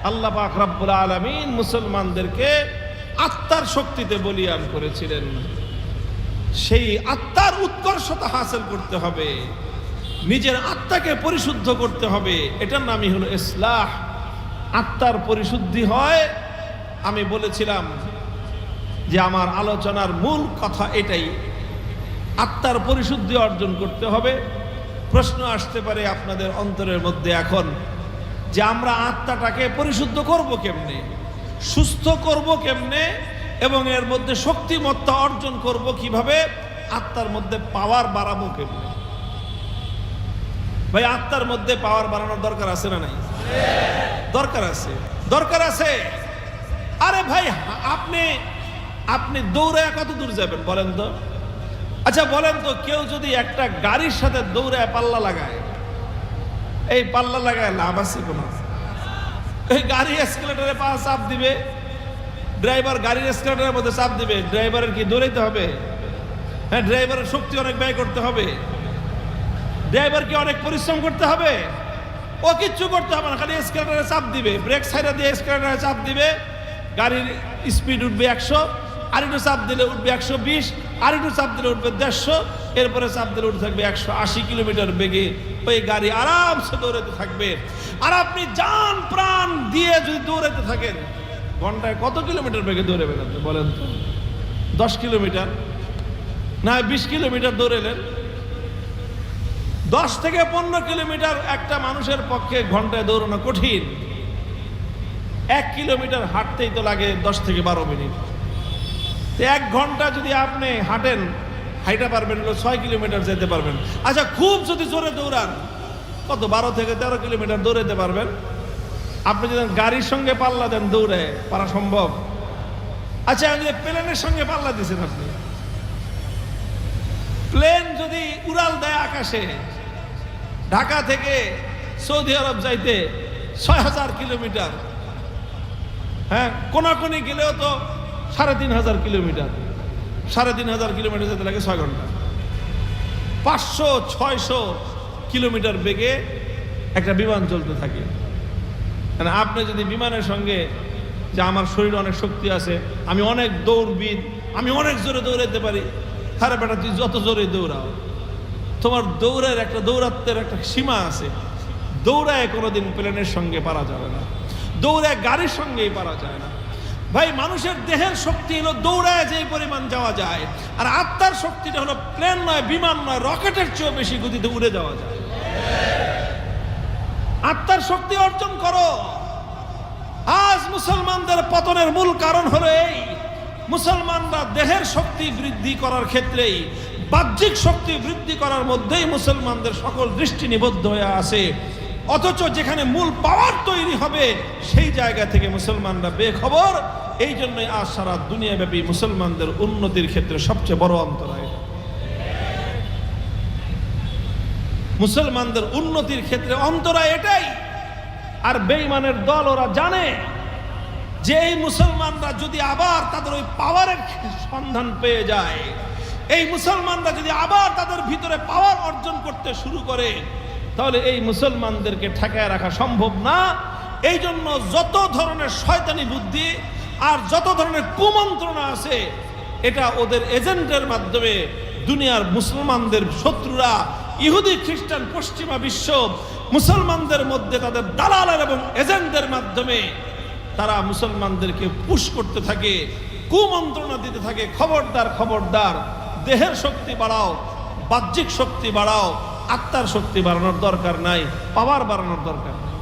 আল্লাহ পাক রব্বুল আলামিন মুসলমানদেরকে আত্মার শক্তিতে বলীয়ান করেছিলেন। সেই আত্মার উৎকর্ষতা হাসিল করতে হবে, নিজের আত্মাকে পরিশুদ্ধ করতে হবে। এটার নামই হলো ইসলাহ। আত্মার পরিশুদ্ধি হয়, আমি বলেছিলাম যে আমার আলোচনার মূল কথা এটাই, আত্মার পরিশুদ্ধি অর্জন করতে হবে। প্রশ্ন আসতে পারে আপনাদের অন্তরের মধ্যে এখন যে আমরা আত্মাটাকে পরিশুদ্ধ করব কেমনে, সুস্থ করব কেমনে, এবং এর মধ্যে শক্তিমত্তা অর্জন করব কিভাবে, আত্মার মধ্যে পাওয়ার বাড়াবো কেমনে? ভাই, আত্মার মধ্যে পাওয়ার বাড়ানোর দরকার আছে না নাই? দরকার আছে, দরকার আছে। আরে ভাই, আপনি দৌড়ায় কত দূর যাবেন বলেন তো? আচ্ছা বলেন তো, কেউ যদি একটা গাড়ির সাথে দৌড়ায় পাল্লা লাগায়, এই পাল্লা লাগায় লাভ আছে কোনো? এই গাড়ি এসকেলেটরে পা চাপ দিবে, ড্রাইভার গাড়ির এসকেলেটরের মধ্যে চাপ দিবে, ড্রাইভারের কি দৌড়াইতে হবে? হ্যাঁ, ড্রাইভারের শক্তি অনেক ব্যয় করতে হবে, ড্রাইভারকে অনেক পরিশ্রম করতে হবে। ও কিচ্ছু করতে হবে না, খালি এসকেলেটরে চাপ দিবে, ব্রেক সাইডে দিয়ে এসকেলেটরে চাপ দিবে, গাড়ির স্পিড উঠবে 100, আর একটু চাপ দিলে উঠবে 120, আর একটু চাপ দিলে উঠবে 150, এরপরে চাপ দিলে উঠে থাকবে 180 কিলোমিটার বেগে। ওই গাড়ি আরামসে দৌড়াতে থাকবে। আর আপনি জান প্রাণ দিয়ে যদি দৌড়াতে থাকেন, ঘন্টায় কত কিলোমিটার বেগে দৌড়াবেন আপনি বলেন তো? 10 কিলোমিটার না 20 কিলোমিটার দৌড়ালেন। 10 থেকে 15 কিলোমিটার একটা মানুষের পক্ষে ঘন্টায় দৌড়ানো কঠিন। 1 কিলোমিটার হাঁটতেই তো লাগে 10 থেকে 12 মিনিট। 1 ঘন্টা যদি আপনি হাঁটেন, হাইটা পারবেন হলো 6 কিলোমিটার যেতে পারবেন। আচ্ছা, খুব যদি জোরে দৌড়ান, কত 12 থেকে 13 কিলোমিটার দৌড়াতে পারবেন। আপনি যদি গাড়ির সঙ্গে পাল্লা দেন, দৌড়ে পারা সম্ভব? আচ্ছা, প্লেনের সঙ্গে পাল্লা দিয়েছেন আপনি, প্লেন যদি উড়াল দেয় আকাশে, ঢাকা থেকে সৌদি আরব যাইতে 6000 কিলোমিটার, হ্যাঁ কোনাকুনি গেলেও তো 3500 কিলোমিটার, 3500 কিলোমিটার যেতে লাগে 6 ঘন্টা। 500-600 কিলোমিটার বেগে একটা বিমান চলতে থাকে। মানে আপনি যদি বিমানের সঙ্গে, যে আমার শরীরে অনেক শক্তি আছে, আমি অনেক দৌড়বিদ, আমি অনেক জোরে দৌড়াইতে পারি, আরে বেটা তুই যত জোরে দৌড়াও, তোমার দৌড়ের একটা দৌড়াত্মের একটা সীমা আছে। দৌড়ায় কোনোদিন প্লেনের সঙ্গে পারা যাবে না, দৌড়ায় গাড়ির সঙ্গেই পারা যায় না। ভাই, মানুষের দেহের শক্তি হলো দৌড়ায় যেই পরিমাণ যাওয়া যায়, আর আত্মার শক্তিটা হলো প্লেন নয়, বিমান নয়, রকেটের চেয়েও বেশি গতিতে উড়ে যাওয়া যায়। আত্মার শক্তি অর্জন করো। আজ মুসলমানদের পতনের মূল কারণ হলো এই, মুসলমানরা দেহের শক্তি বৃদ্ধি করার ক্ষেত্রেই, বাহ্যিক শক্তি বৃদ্ধি করার মধ্যেই মুসলমানদের সকল দৃষ্টি নিবদ্ধ হয়ে আছে। অথচ যেখানে মূল পাওয়ার তৈরি হবে, সেই জায়গা থেকে মুসলমানরা বেখবর। এই জন্যই আজ সারা দুনিয়াব্যাপী মুসলমানদের উন্নতির ক্ষেত্রে সবচেয়ে বড় অন্তরায়। মুসলমানদের উন্নতির ক্ষেত্রে অন্তরায় এটাই। আর বেঈমানের দল ওরা জানে যে এই মুসলমানরা যদি আবার তাদের ওই পাওয়ারের সন্ধান পেয়ে যায়, এই মুসলমানরা যদি আবার তাদের ভিতরে পাওয়ার অর্জন করতে শুরু করে, তাহলে এই মুসলমানদেরকে ঠেকায় রাখা সম্ভব না। এই জন্য যত ধরনের শয়তানি বুদ্ধি আর যত ধরনের কুমন্ত্রণা আছে, এটা ওদের এজেন্টের মাধ্যমে দুনিয়ার মুসলমানদের শত্রুরা, ইহুদি খ্রিস্টান পশ্চিমা বিশ্ব, মুসলমানদের মধ্যে তাদের দালাল এবং এজেন্টদের মাধ্যমে তারা মুসলমানদেরকে পুশ করতে থাকে, কুমন্ত্রণা দিতে থাকে। খবরদার, খবরদার, দেহের শক্তি বাড়াও, বাহ্যিক শক্তি বাড়াও, আত্মার শক্তি বাড়ানোর দরকার নাই, পাওয়ার বাড়ানোর দরকার নাই।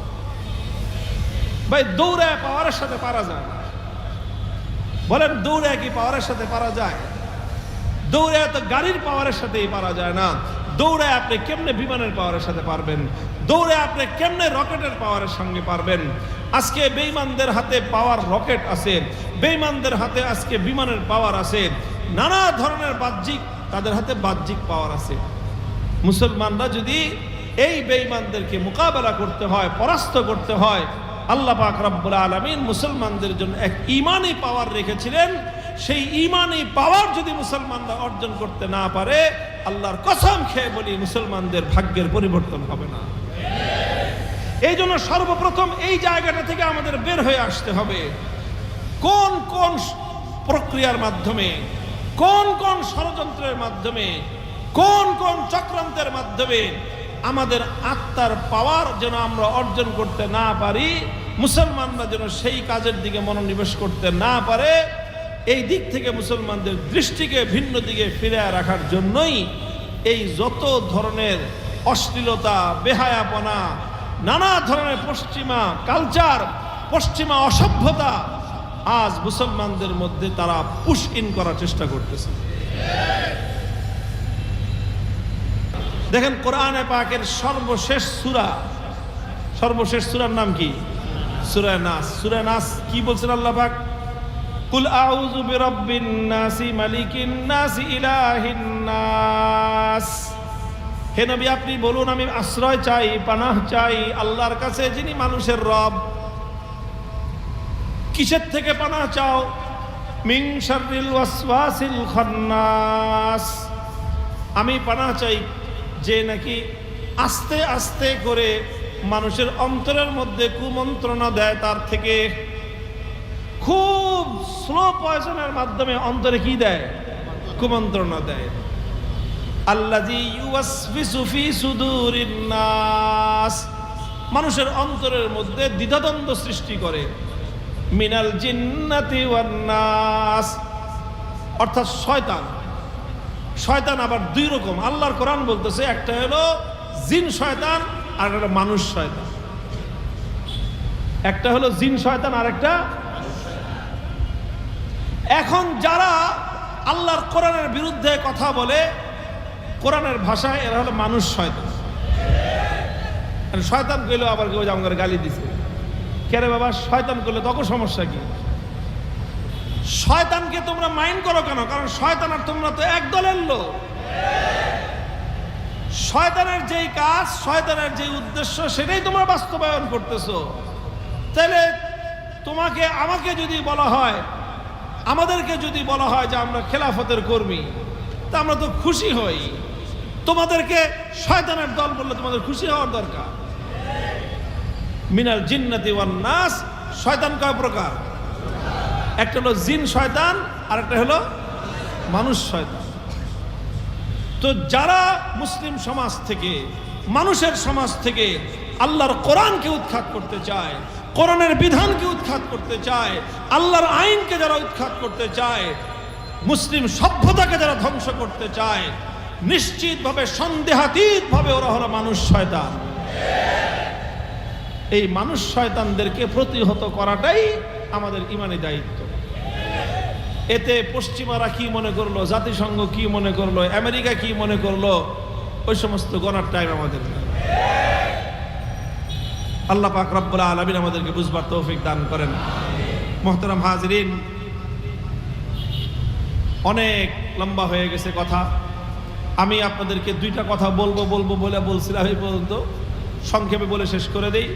ভাই, দৌড়ায় পাওয়ারের সাথে পারা যায় না। বলেন, দৌড়ায় কি পাওয়ারের সাথে পারা যায়? দৌড়ায় তো গাড়ির পাওয়ারের সাথেই পারা যায় না। দৌড়ায় আপনি কেমনে বিমানের পাওয়ারের সাথে পারবেন? দৌড়ায় আপনি কেমনে রকেটের পাওয়ারের সঙ্গে পারবেন? আজকে বেঈমানদের হাতে পাওয়ার রকেট আছে, বেঈমানদের হাতে আজকে বিমানের পাওয়ার আছে, নানা ধরনের বাহ্যিক, তাদের হাতে বাহ্যিক পাওয়ার আছে। মুসলমানরা যদি এই বেঈমানদেরকে মোকাবেলা করতে হয়, পরাস্ত করতে হয়, আল্লাহ পাক রব্বুল আলামিন মুসলমানদের জন্য এক ঈমানি পাওয়ার রেখেছিলেন। সেই ঈমানি পাওয়ার যদি মুসলমানরা অর্জন করতে না পারে, আল্লাহর কসম খেয়ে বলি, মুসলমানদের ভাগ্যের পরিবর্তন হবে না। এই জন্য সর্বপ্রথম এই জায়গাটা থেকে আমাদের বের হয়ে আসতে হবে। কোন কোন প্রক্রিয়ার মাধ্যমে, কোন কোন ষড়যন্ত্রের মাধ্যমে, কোন কোন চক্রান্তের মাধ্যমে আমাদের আত্মার পাওয়ার যেন আমরা অর্জন করতে না পারি, মুসলমানরা যেন সেই কাজের দিকে মনোনিবেশ করতে না পারে, এই দিক থেকে মুসলমানদের দৃষ্টিকে ভিন্ন দিকে ফিরে রাখার জন্যই এই যত ধরনের অশ্লীলতা, বেহায়াপনা, নানা ধরনের পশ্চিমা কালচার, পশ্চিমা অসভ্যতা আজ মুসলমানদের মধ্যে তারা পুশ ইন করার চেষ্টা করতেছে। দেখেন কোরআনে পাকের সর্বশেষ সূরার নাম কি? সূরা নাস। সূরা নাস কি বলছেন আল্লাহ পাক? কুল আউযু বিরাব্বিন নাসি মালিকিন নাসি ইলাহিন নাস। হে নবী আপনি বলুন আমি আশ্রয় চাই, পানাহ চাই আল্লাহর কাছে যিনি মানুষের রব। কিসের থেকে পানাহ চাও? মিন শাররিল ওয়াসওয়াসিল খান্নাস। আমি পানাহ চাই যে নাকি আস্তে আস্তে করে মানুষের অন্তরের মধ্যে কুমন্ত্রণা দেয়, তার থেকে। খুব স্লো পয়জনের মাধ্যমে অন্তরে কি দেয়? কুমন্ত্রণা দেয়। আল্লাযী ইউওয়াসবিসু ফি সুদুরিন নাস, মানুষের অন্তরের মধ্যে দ্বিধাদ্বন্দ্ব সৃষ্টি করে। মিনাল জিন্নাতি ওয়ান নাস, অর্থাৎ শয়তান আবার দুই রকম। আল্লাহর কোরআন বলতেছে একটা হলো জিন শয়তান আর একটা মানুষ শয়তান। একটা হলো জিন শয়তান আর একটা। এখন যারা আল্লাহর কোরআনের বিরুদ্ধে কথা বলে, কোরআনের ভাষায় এরা হলো মানুষ শয়তান। শয়তান কইলেও আবার কেউ আমাদের গালি দিছে, কেরে বাবা শয়তান করলে তখন সমস্যা কি? শয়তানকে তোমরা মাইন্ড করো কেন? কারণ শয়তান আর তোমরা তো এক দলের লোক। শয়তানের যেই কাজ, শয়তানের যে উদ্দেশ্য, সেটাই তোমরা বাস্তবায়ন করতেছো। তাহলে তোমাকে আমাকে যদি বলা হয়, আমাদেরকে যদি বলা হয় যে আমরা খেলাফতের কর্মী, তা আমরা তো খুশি হই। তোমাদেরকে শয়তানের দল বললে তোমাদের খুশি হওয়ার দরকার। মিনাল জিন্নাতি ওয়ান নাস, শয়তান কয় প্রকার? একটা হলো জিন শয়তান আর একটা হলো মানুষ শয়তান। তো যারা মুসলিম সমাজ থেকে, মানুষের সমাজ থেকে আল্লাহর কোরআনকে উৎখাত করতে চায়, কোরআনের বিধানকে উৎখাত করতে চায়, আল্লাহর আইনকে যারা উৎখাত করতে চায়, মুসলিম সভ্যতাকে যারা ধ্বংস করতে চায়, নিশ্চিতভাবে সন্দেহাতীতভাবে ওরা হলো মানুষ শয়তান। এই মানুষ শয়তানদেরকে প্রতিহত করাটাই আমাদের ইমানি দায়িত্ব। এতে পশ্চিমারা কি মনে করলো, জাতিসংঘ কি মনে করলো, আমেরিকা কি মনে করলো, ওই সমস্ত গণার টাইম আমাদের। আল্লাহ পাক রব্বুল আলামিন আমাদেরকে বুঝবার তৌফিক দান করেন। মুহতারাম হাজিরিন, অনেক লম্বা হয়ে গেছে কথা। আমি আপনাদেরকে দুইটা কথা বলবো বলে বলছিলাম, এই পর্যন্ত সংক্ষেপে বলে শেষ করে দেই।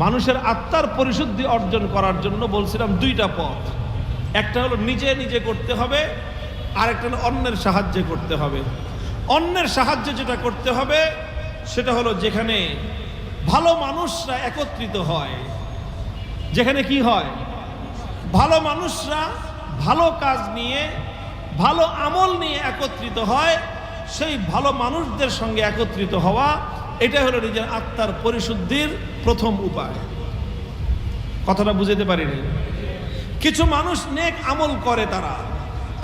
মানুষের আত্মার পরিশুদ্ধি অর্জন করার জন্য বলছিলাম দুইটা পথ। একটা হলো নিজে নিজে করতে হবে, আর একটা হলো অন্যের সাহায্যে করতে হবে। অন্যের সাহায্যে যেটা করতে হবে সেটা হলো যেখানে ভালো মানুষরা একত্রিত হয়, যেখানে কি হয়, ভালো মানুষরা ভালো কাজ নিয়ে, ভালো আমল নিয়ে একত্রিত হয়, সেই ভালো মানুষদের সঙ্গে একত্রিত হওয়া, এটা হলো নিজের আত্মার পরিশুদ্ধির প্রথম উপায়। কথাটা বুঝাতে পারিনি? কিছু মানুষ নেক আমল করে, তারা,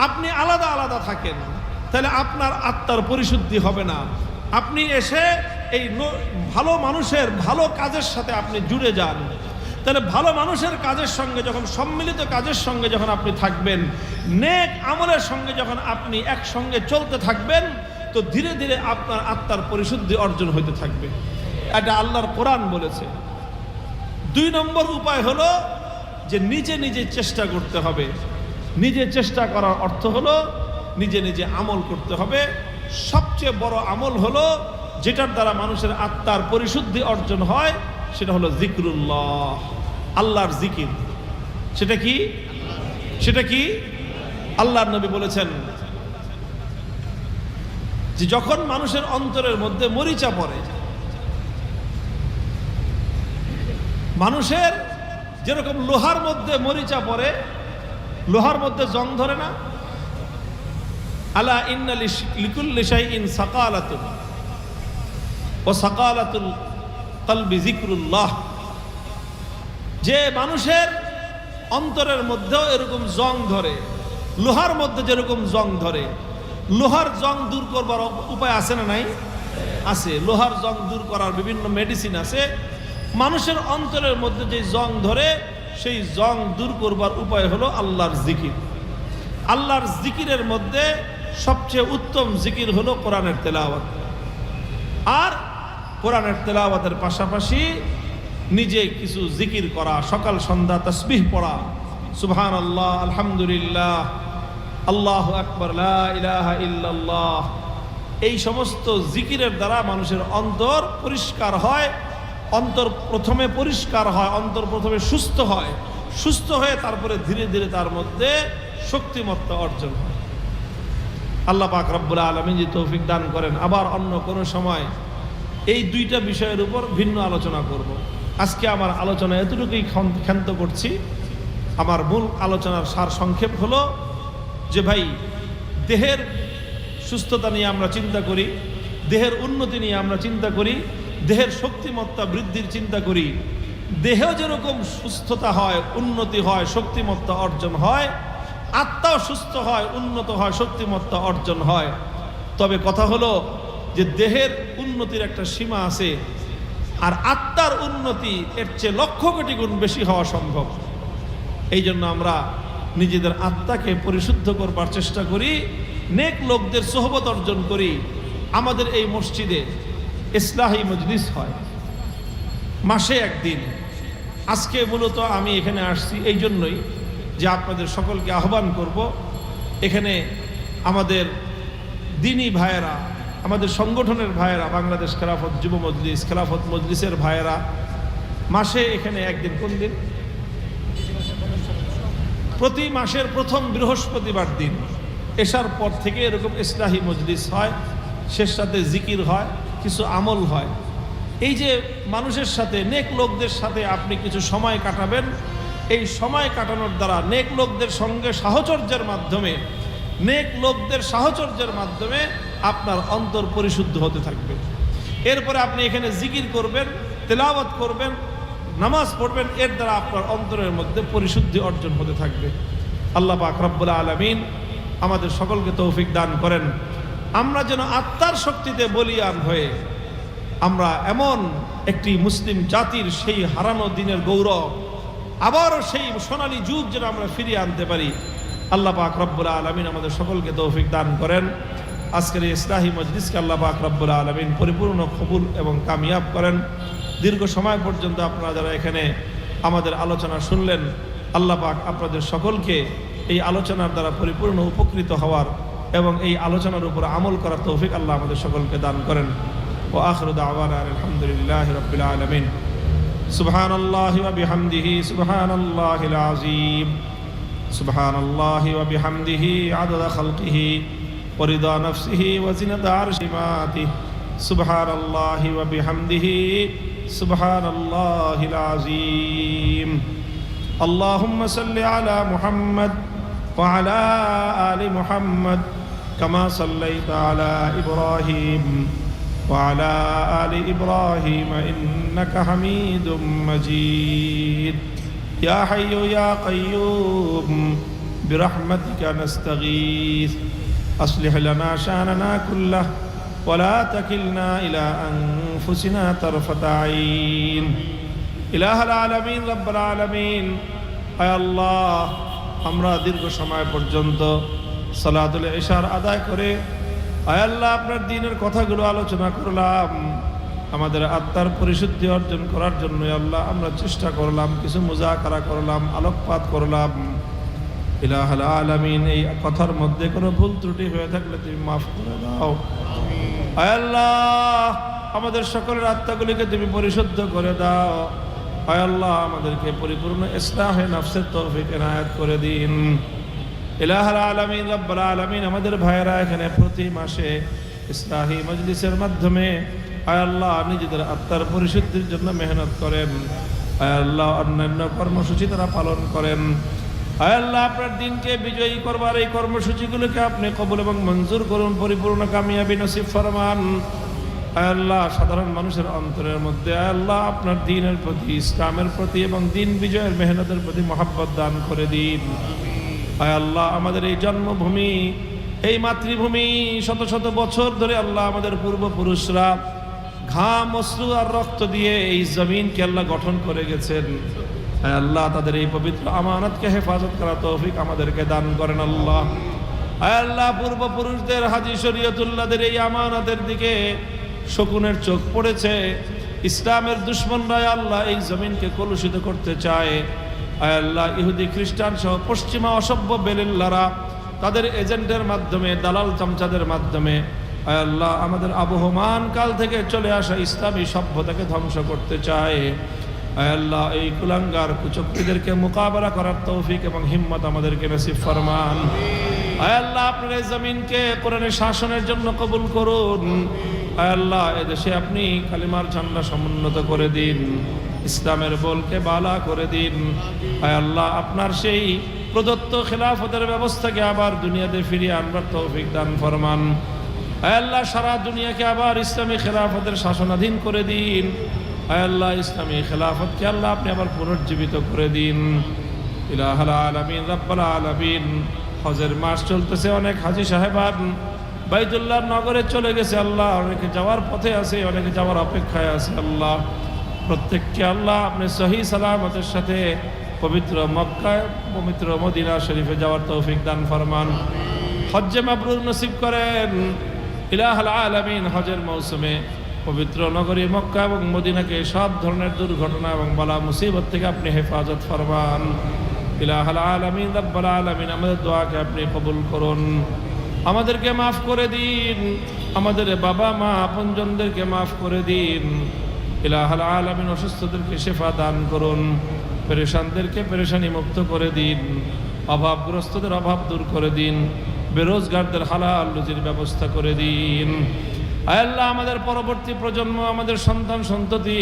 আপনি আলাদা আলাদা থাকেন, তাহলে আপনার আত্মার পরিশুদ্ধি হবে না। আপনি এসে এই ভালো মানুষের ভালো কাজের সাথে আপনি জুড়ে যান, তাহলে ভালো মানুষের কাজের সঙ্গে যখন, সম্মিলিত কাজের সঙ্গে যখন আপনি থাকবেন, নেক আমলের সঙ্গে যখন আপনি একসঙ্গে চলতে থাকবেন, তো ধীরে ধীরে আপনার আত্মার পরিশুদ্ধি অর্জন হইতে থাকবে। এটা আল্লাহর কোরআন বলেছে। 2 নম্বর উপায় হলো যে নিজে নিজে চেষ্টা করতে হবে। নিজে চেষ্টা করার অর্থ হলো নিজে নিজে আমল করতে হবে। সবচেয়ে বড় আমল হলো যেটার দ্বারা মানুষের আত্মার পরিশুদ্ধি অর্জন হয়, সেটা হলো জিকরুল্লাহ, আল্লাহর জিকির। সেটা কি আল্লাহর নবী বলেছেন যে যখন মানুষের অন্তরের মধ্যে মরিচা পড়ে, মানুষের যেরকম লোহার মধ্যে মরিচা পড়ে, লোহার মধ্যে জং ধরে না, আলা ইন্না লিকুল্লি শাইইন সাকালাতুন ও সাকালাতুল কলবি যিকরুল্লাহ, যে মানুষের অন্তরের মধ্যেও এরকম জং ধরে, লোহার মধ্যে যেরকম জং ধরে। লোহার জং দূর করবার উপায় আছে না নাই? আছে। লোহার জং দূর করার বিভিন্ন মেডিসিন আছে। মানুষের অন্তরের মধ্যে যে জং ধরে, সেই জং দূর করবার উপায় হলো আল্লাহর জিকির। আল্লাহর জিকিরের মধ্যে সবচেয়ে উত্তম জিকির হলো কোরআনের তেলাওয়াত। আর কোরআনের তেলাওয়াতের পাশাপাশি নিজে কিছু জিকির করা, সকাল সন্ধ্যা তাসবিহ পড়া, সুবহানাল্লাহ, আলহামদুলিল্লাহ, আল্লাহু আকবার, লা ইলাহা ইল্লাল্লাহ। এই সমস্ত জিকিরের দ্বারা মানুষের অন্তর পরিষ্কার হয়। অন্তর প্রথমে পরিষ্কার হয়, অন্তর প্রথমে সুস্থ হয়, সুস্থ হয়ে তারপরে ধীরে ধীরে তার মধ্যে শক্তিমত্তা অর্জন হয়। আল্লাহ পাক রব্বুল আলামিন যে তৌফিক দান করেন। আবার অন্য কোনো সময় এই দুইটা বিষয়ের উপর ভিন্ন আলোচনা করব। আজকে আমার আলোচনা এতটুকুই ক্ষান্ত করছি। আমার মূল আলোচনার সার সংক্ষেপ হলো যে ভাই, দেহের সুস্থতা নিয়ে আমরা চিন্তা করি, দেহের উন্নতি নিয়ে আমরা চিন্তা করি, দেহের শক্তিমত্তা বৃদ্ধির চিন্তা করি। দেহেও যেরকম সুস্থতা হয়, উন্নতি হয়, শক্তিমত্তা অর্জন হয়, আত্মাও সুস্থ হয়, উন্নত হয়, শক্তিমত্তা অর্জন হয়। তবে কথা হলো যে দেহের উন্নতির একটা সীমা আছে, আর আত্মার উন্নতি এর চেয়ে লক্ষ কোটি গুণ বেশি হওয়া সম্ভব। এই জন্য আমরা নিজেদের আত্মাকে পরিশুদ্ধ করবার চেষ্টা করি, নেক লোকদের সোহবত অর্জন করি। আমাদের এই মসজিদে ইসলাহি মজলিস হয় মাসে একদিন। আজকে মূলত আমি এখানে আসছি এই জন্যই যে আপনাদের সকলকে আহ্বান করব, এখানে আমাদের দ্বীনী ভাইয়েরা, আমাদের সংগঠনের ভাইয়েরা, বাংলাদেশ খেলাফত যুব মজলিস, খেলাফত মজলিসের ভাইয়েরা মাসে এখানে একদিন, কোন দিন? প্রতি মাসের প্রথম বৃহস্পতিবার দিন এশার পর থেকে এরকম ইসলাহি মজলিস হয়, শেষ সাথে জিকির হয়, কিছু আমল হয়। এই যে মানুষের সাথে, নেক লোকদের সাথে আপনি কিছু সময় কাটাবেন, এই সময় কাটানোর দ্বারা নেক লোকদের সঙ্গে সাহচর্যের মাধ্যমে, নেক লোকদের সাহচর্যের মাধ্যমে আপনার অন্তর পরিশুদ্ধ হতে থাকবে। এরপরে আপনি এখানে জিকির করবেন, তেলাওয়াত করবেন, নামাজ পড়বেন, এর দ্বারা আপনার অন্তরের মধ্যে পরিশুদ্ধি অর্জন হতে থাকবে। আল্লাহ পাক রব্বুল আলামিন আমাদের সকলকে তৌফিক দান করেন। আমরা যেন আত্মার শক্তিতে বলিয়ান হয়ে আমরা এমন একটি মুসলিম জাতির সেই হারানো দিনের গৌরব, আবারও সেই সোনালী যুগ যেন আমরা ফিরিয়ে আনতে পারি। আল্লাহ পাক রব্বুল আলামিন আমাদের সকলকে তৌফিক দান করেন। আজকের এই ইসলাহি মজলিসকে আল্লাহ পাক রব্বুল আলামিন পরিপূর্ণ কবুল এবং কামিয়াব করেন। দীর্ঘ সময় পর্যন্ত আপনারা যারা এখানে আমাদের আলোচনা শুনলেন, আল্লাহ পাক আপনাদের সকলকে এই আলোচনার দ্বারা পরিপূর্ণ উপকৃত হওয়ার এবং এই আলোচনার উপর আমল করার তৌফিক আল্লাহ আমাদের সকলকে দান করেন। ওয়া আখিরু দাওয়ানা আলহামদুলিল্লাহি রাব্বিল আলামিন। সুবহানাল্লাহি ওয়া বিহামদিহি সুবহানাল্লাহিল আযীম। সুবহানাল্লাহি ওয়া বিহামদিহি আদাদা খালকিহি ওয়া রিদা নাফসিহি ওয়া জিনাতা আরশিহি। সুবহানাল্লাহি ওয়া বিহামদিহি সুবহানাল্লাহিল আযীম। আল্লাহুম্মা সাল্লি আলা মুহাম্মাদ ওয়া আলা আলি মুহাম্মাদ কামা সাল্লাইতা আলা ইব্রাহিম ওয়া আলা আলি ইব্রাহিম ইন্নাকা হামিদুম মাজিদ। ইয়া হাইয়্যু ইয়া কাইয়্যুম বিরহমাতিকা নাস্তাগীথ আসলিহ লানা শানানা কুল্লাহ ওয়ালা তাকিলনা ইলা আনফুসিনা তারফাতা আইন। ইলাহুল আলামিন রব্বুল আলামিন, আয় আল্লাহ, আমরা দীর্ঘ সময় পর্যন্ত সালাতুল ইশার আদায় করে আয় আল্লাহ আপনার দ্বীনের কথাগুলো আলোচনা করলাম। আমাদের আত্মার পরিশুদ্ধি অর্জন করার জন্য আল্লাহ আমরা চেষ্টা করলাম, কিছু মুজাকারা করলাম, আলোকপাত করলাম। ইলাহুল আলামিন, এই কথার মধ্যে কোনো ভুল ত্রুটি হয়ে থাকলে তুমি মাফ করে দাও। আয় আল্লাহ, আমাদের সকলের আত্মাগুলিকে তুমি পরিশুদ্ধ করে দাও। আয় আল্লাহ, আমাদেরকে পরিপূর্ণ ইসলাহে নফসের তৌফিক এনায়েত করে দিন। ইলাহুল আলামিন রব্বুল আলামিন, আমাদের ভাইয়েরা এখানে প্রতি মাসে ইসলাহি মজলিসের মাধ্যমে আয় আল্লাহ নিজেদের আত্মার পরিশুদ্ধির জন্য মেহনত করেন। আয় আল্লাহ অন্যান্য কর্মসূচি তারা পালন করেন। আয় আল্লাহ আপনার দিনকে বিজয়ী করবার এই কর্মসূচিগুলোকে আপনি কবুল এবং মঞ্জুর করুন, পরিপূর্ণ কামিয়াবি নসিব ফরমান। আয় আল্লাহ সাধারণ মানুষের অন্তরের মধ্যে আয় আল্লাহ আপনার দ্বীনের প্রতি, ইসলামের প্রতি এবং দিন বিজয়ের মেহনতের প্রতি মহব্বত দান করে দিন। আয় আল্লাহ আমাদের এই জন্মভূমি, এই মাতৃভূমি শত শত বছর ধরে আল্লাহ আমাদের পূর্বপুরুষরা ঘাম, অশ্রু আর রক্ত দিয়ে এই জমিনকে আল্লাহ গঠন করে গেছেন। আয় আল্লাহ তাদের এই পবিত্র আমানতকে হেফাজত করা তৌফিক আমাদেরকে দান করেন আল্লাহ। আয় আল্লাহ পূর্বপুরুষদের হাজী শরীয়তুল্লাহদের এই আমানতের দিকে শকুনের চোখ পড়েছে। ইসলামের দুশ্মনরা আল্লাহ এই জমিনকে কলুষিত করতে চায়। আয় আল্লাহ ইহুদি খ্রিস্টান সহ পশ্চিমা অসভ্য বেলিল্লারা তাদের এজেন্টের মাধ্যমে, দালাল চামচাদের মাধ্যমে আয় আল্লাহ আমাদের আবহমান কাল থেকে চলে আসা ইসলামী সভ্যতাকে ধ্বংস করতে চায়। আয় আল্লাহ এই কুলাঙ্গার কুচক্রীদেরকে মোকাবেলা করার তৌফিক এবং হিম্মত আমাদেরকে নসিব ফরমান। আয় আল্লাহ আপনার এই জমিনকে কোরআনের শাসনের জন্য কবুল করুন। আয় আল্লাহ এদেশে আপনি কালিমার ঝান্ডা সমুন্নত করে দিন, ইসলামের বলকে বালা করে দিন। আয় আল্লাহ আপনার সেই প্রদত্ত খেলাফতের ব্যবস্থাকে আবার দুনিয়াতে ফিরিয়ে আনবার তৌফিক দান ফরমান। আয় আল্লাহ সারা দুনিয়াকে আবার ইসলামী খেলাফতের শাসনাধীন করে দিন। আয় আল্লাহ ইসলামী খেলাফতকে আল্লাহ আপনি আবার পুনর্জীবিত করে দিন। ইলাহুল আলামিন রাব্বুল আলামিন। হজের মাস চলতেছে, অনেক হাজী সাহেবান বাইতুল্লাহ নগরে চলে গেছে আল্লাহ, অনেকে যাওয়ার পথে আছে, অনেকে যাওয়ার অপেক্ষায় আছে আল্লাহ। প্রত্যেককে আল্লাহ আপনি সহি সালামতের সাথে পবিত্র মক্কায়, পবিত্র মদিনা শরীফে যাওয়ার তৌফিক দান ফরমান। হজ্জে মাবরুর নসিব করেন ইলাহুল আলামিন। হজের মৌসুমে পবিত্র নগরী মক্কা এবং মদিনাকে সব ধরনের দুর্ঘটনা এবং বালা মুসিবত থেকে আপনি হেফাজত ফরমান। ইলাহুল আলামিন রাব্বুল আলামিন আমাদের দোয়াকে আপনি কবুল করুন, আমাদেরকে মাফ করে দিন, আমাদের বাবা মা আপনজনদেরকে মাফ করে দিন। ইলাহুল আলামিন অসুস্থদেরকে শিফা দান করুন, পেরেশানদেরকে পেরেশানি মুক্ত করে দিন, অভাবগ্রস্তদের অভাব দূর করে দিন, বেরোজগারদের হালাল রুজির ব্যবস্থা করে দিন। আয় আল্লাহ আমাদের পরবর্তী প্রজন্ম, আমাদের সন্তান সন্ততি,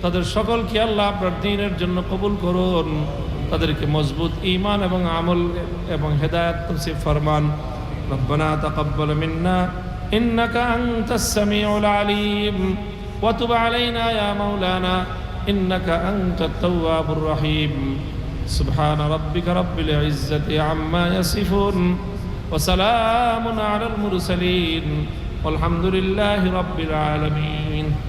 তাদের সকলকে আল্লাহ আপনার দ্বীনের জন্য কবুল করুন, তাদেরকে মজবুত ঈমান এবং আমল এবং হেদায়েত নসিব ফরমান। রব্বানা তাকাব্বাল মিন্না ইন্নাকা আনতাস সামিউল আলিম ওয়া তুব আলাইনা ইয়া মাওলানা ইন্নাকা আনতাত তাওয়াবুর রহিম। সুবহান রাব্বিকা রাব্বিল ইজ্জাতি আম্মা ইয়াসিফুন ওয়া সালামুন আলাল মুরসালিন ওয়ালহামদুলিল্লাহি রাব্বিল আলামিন।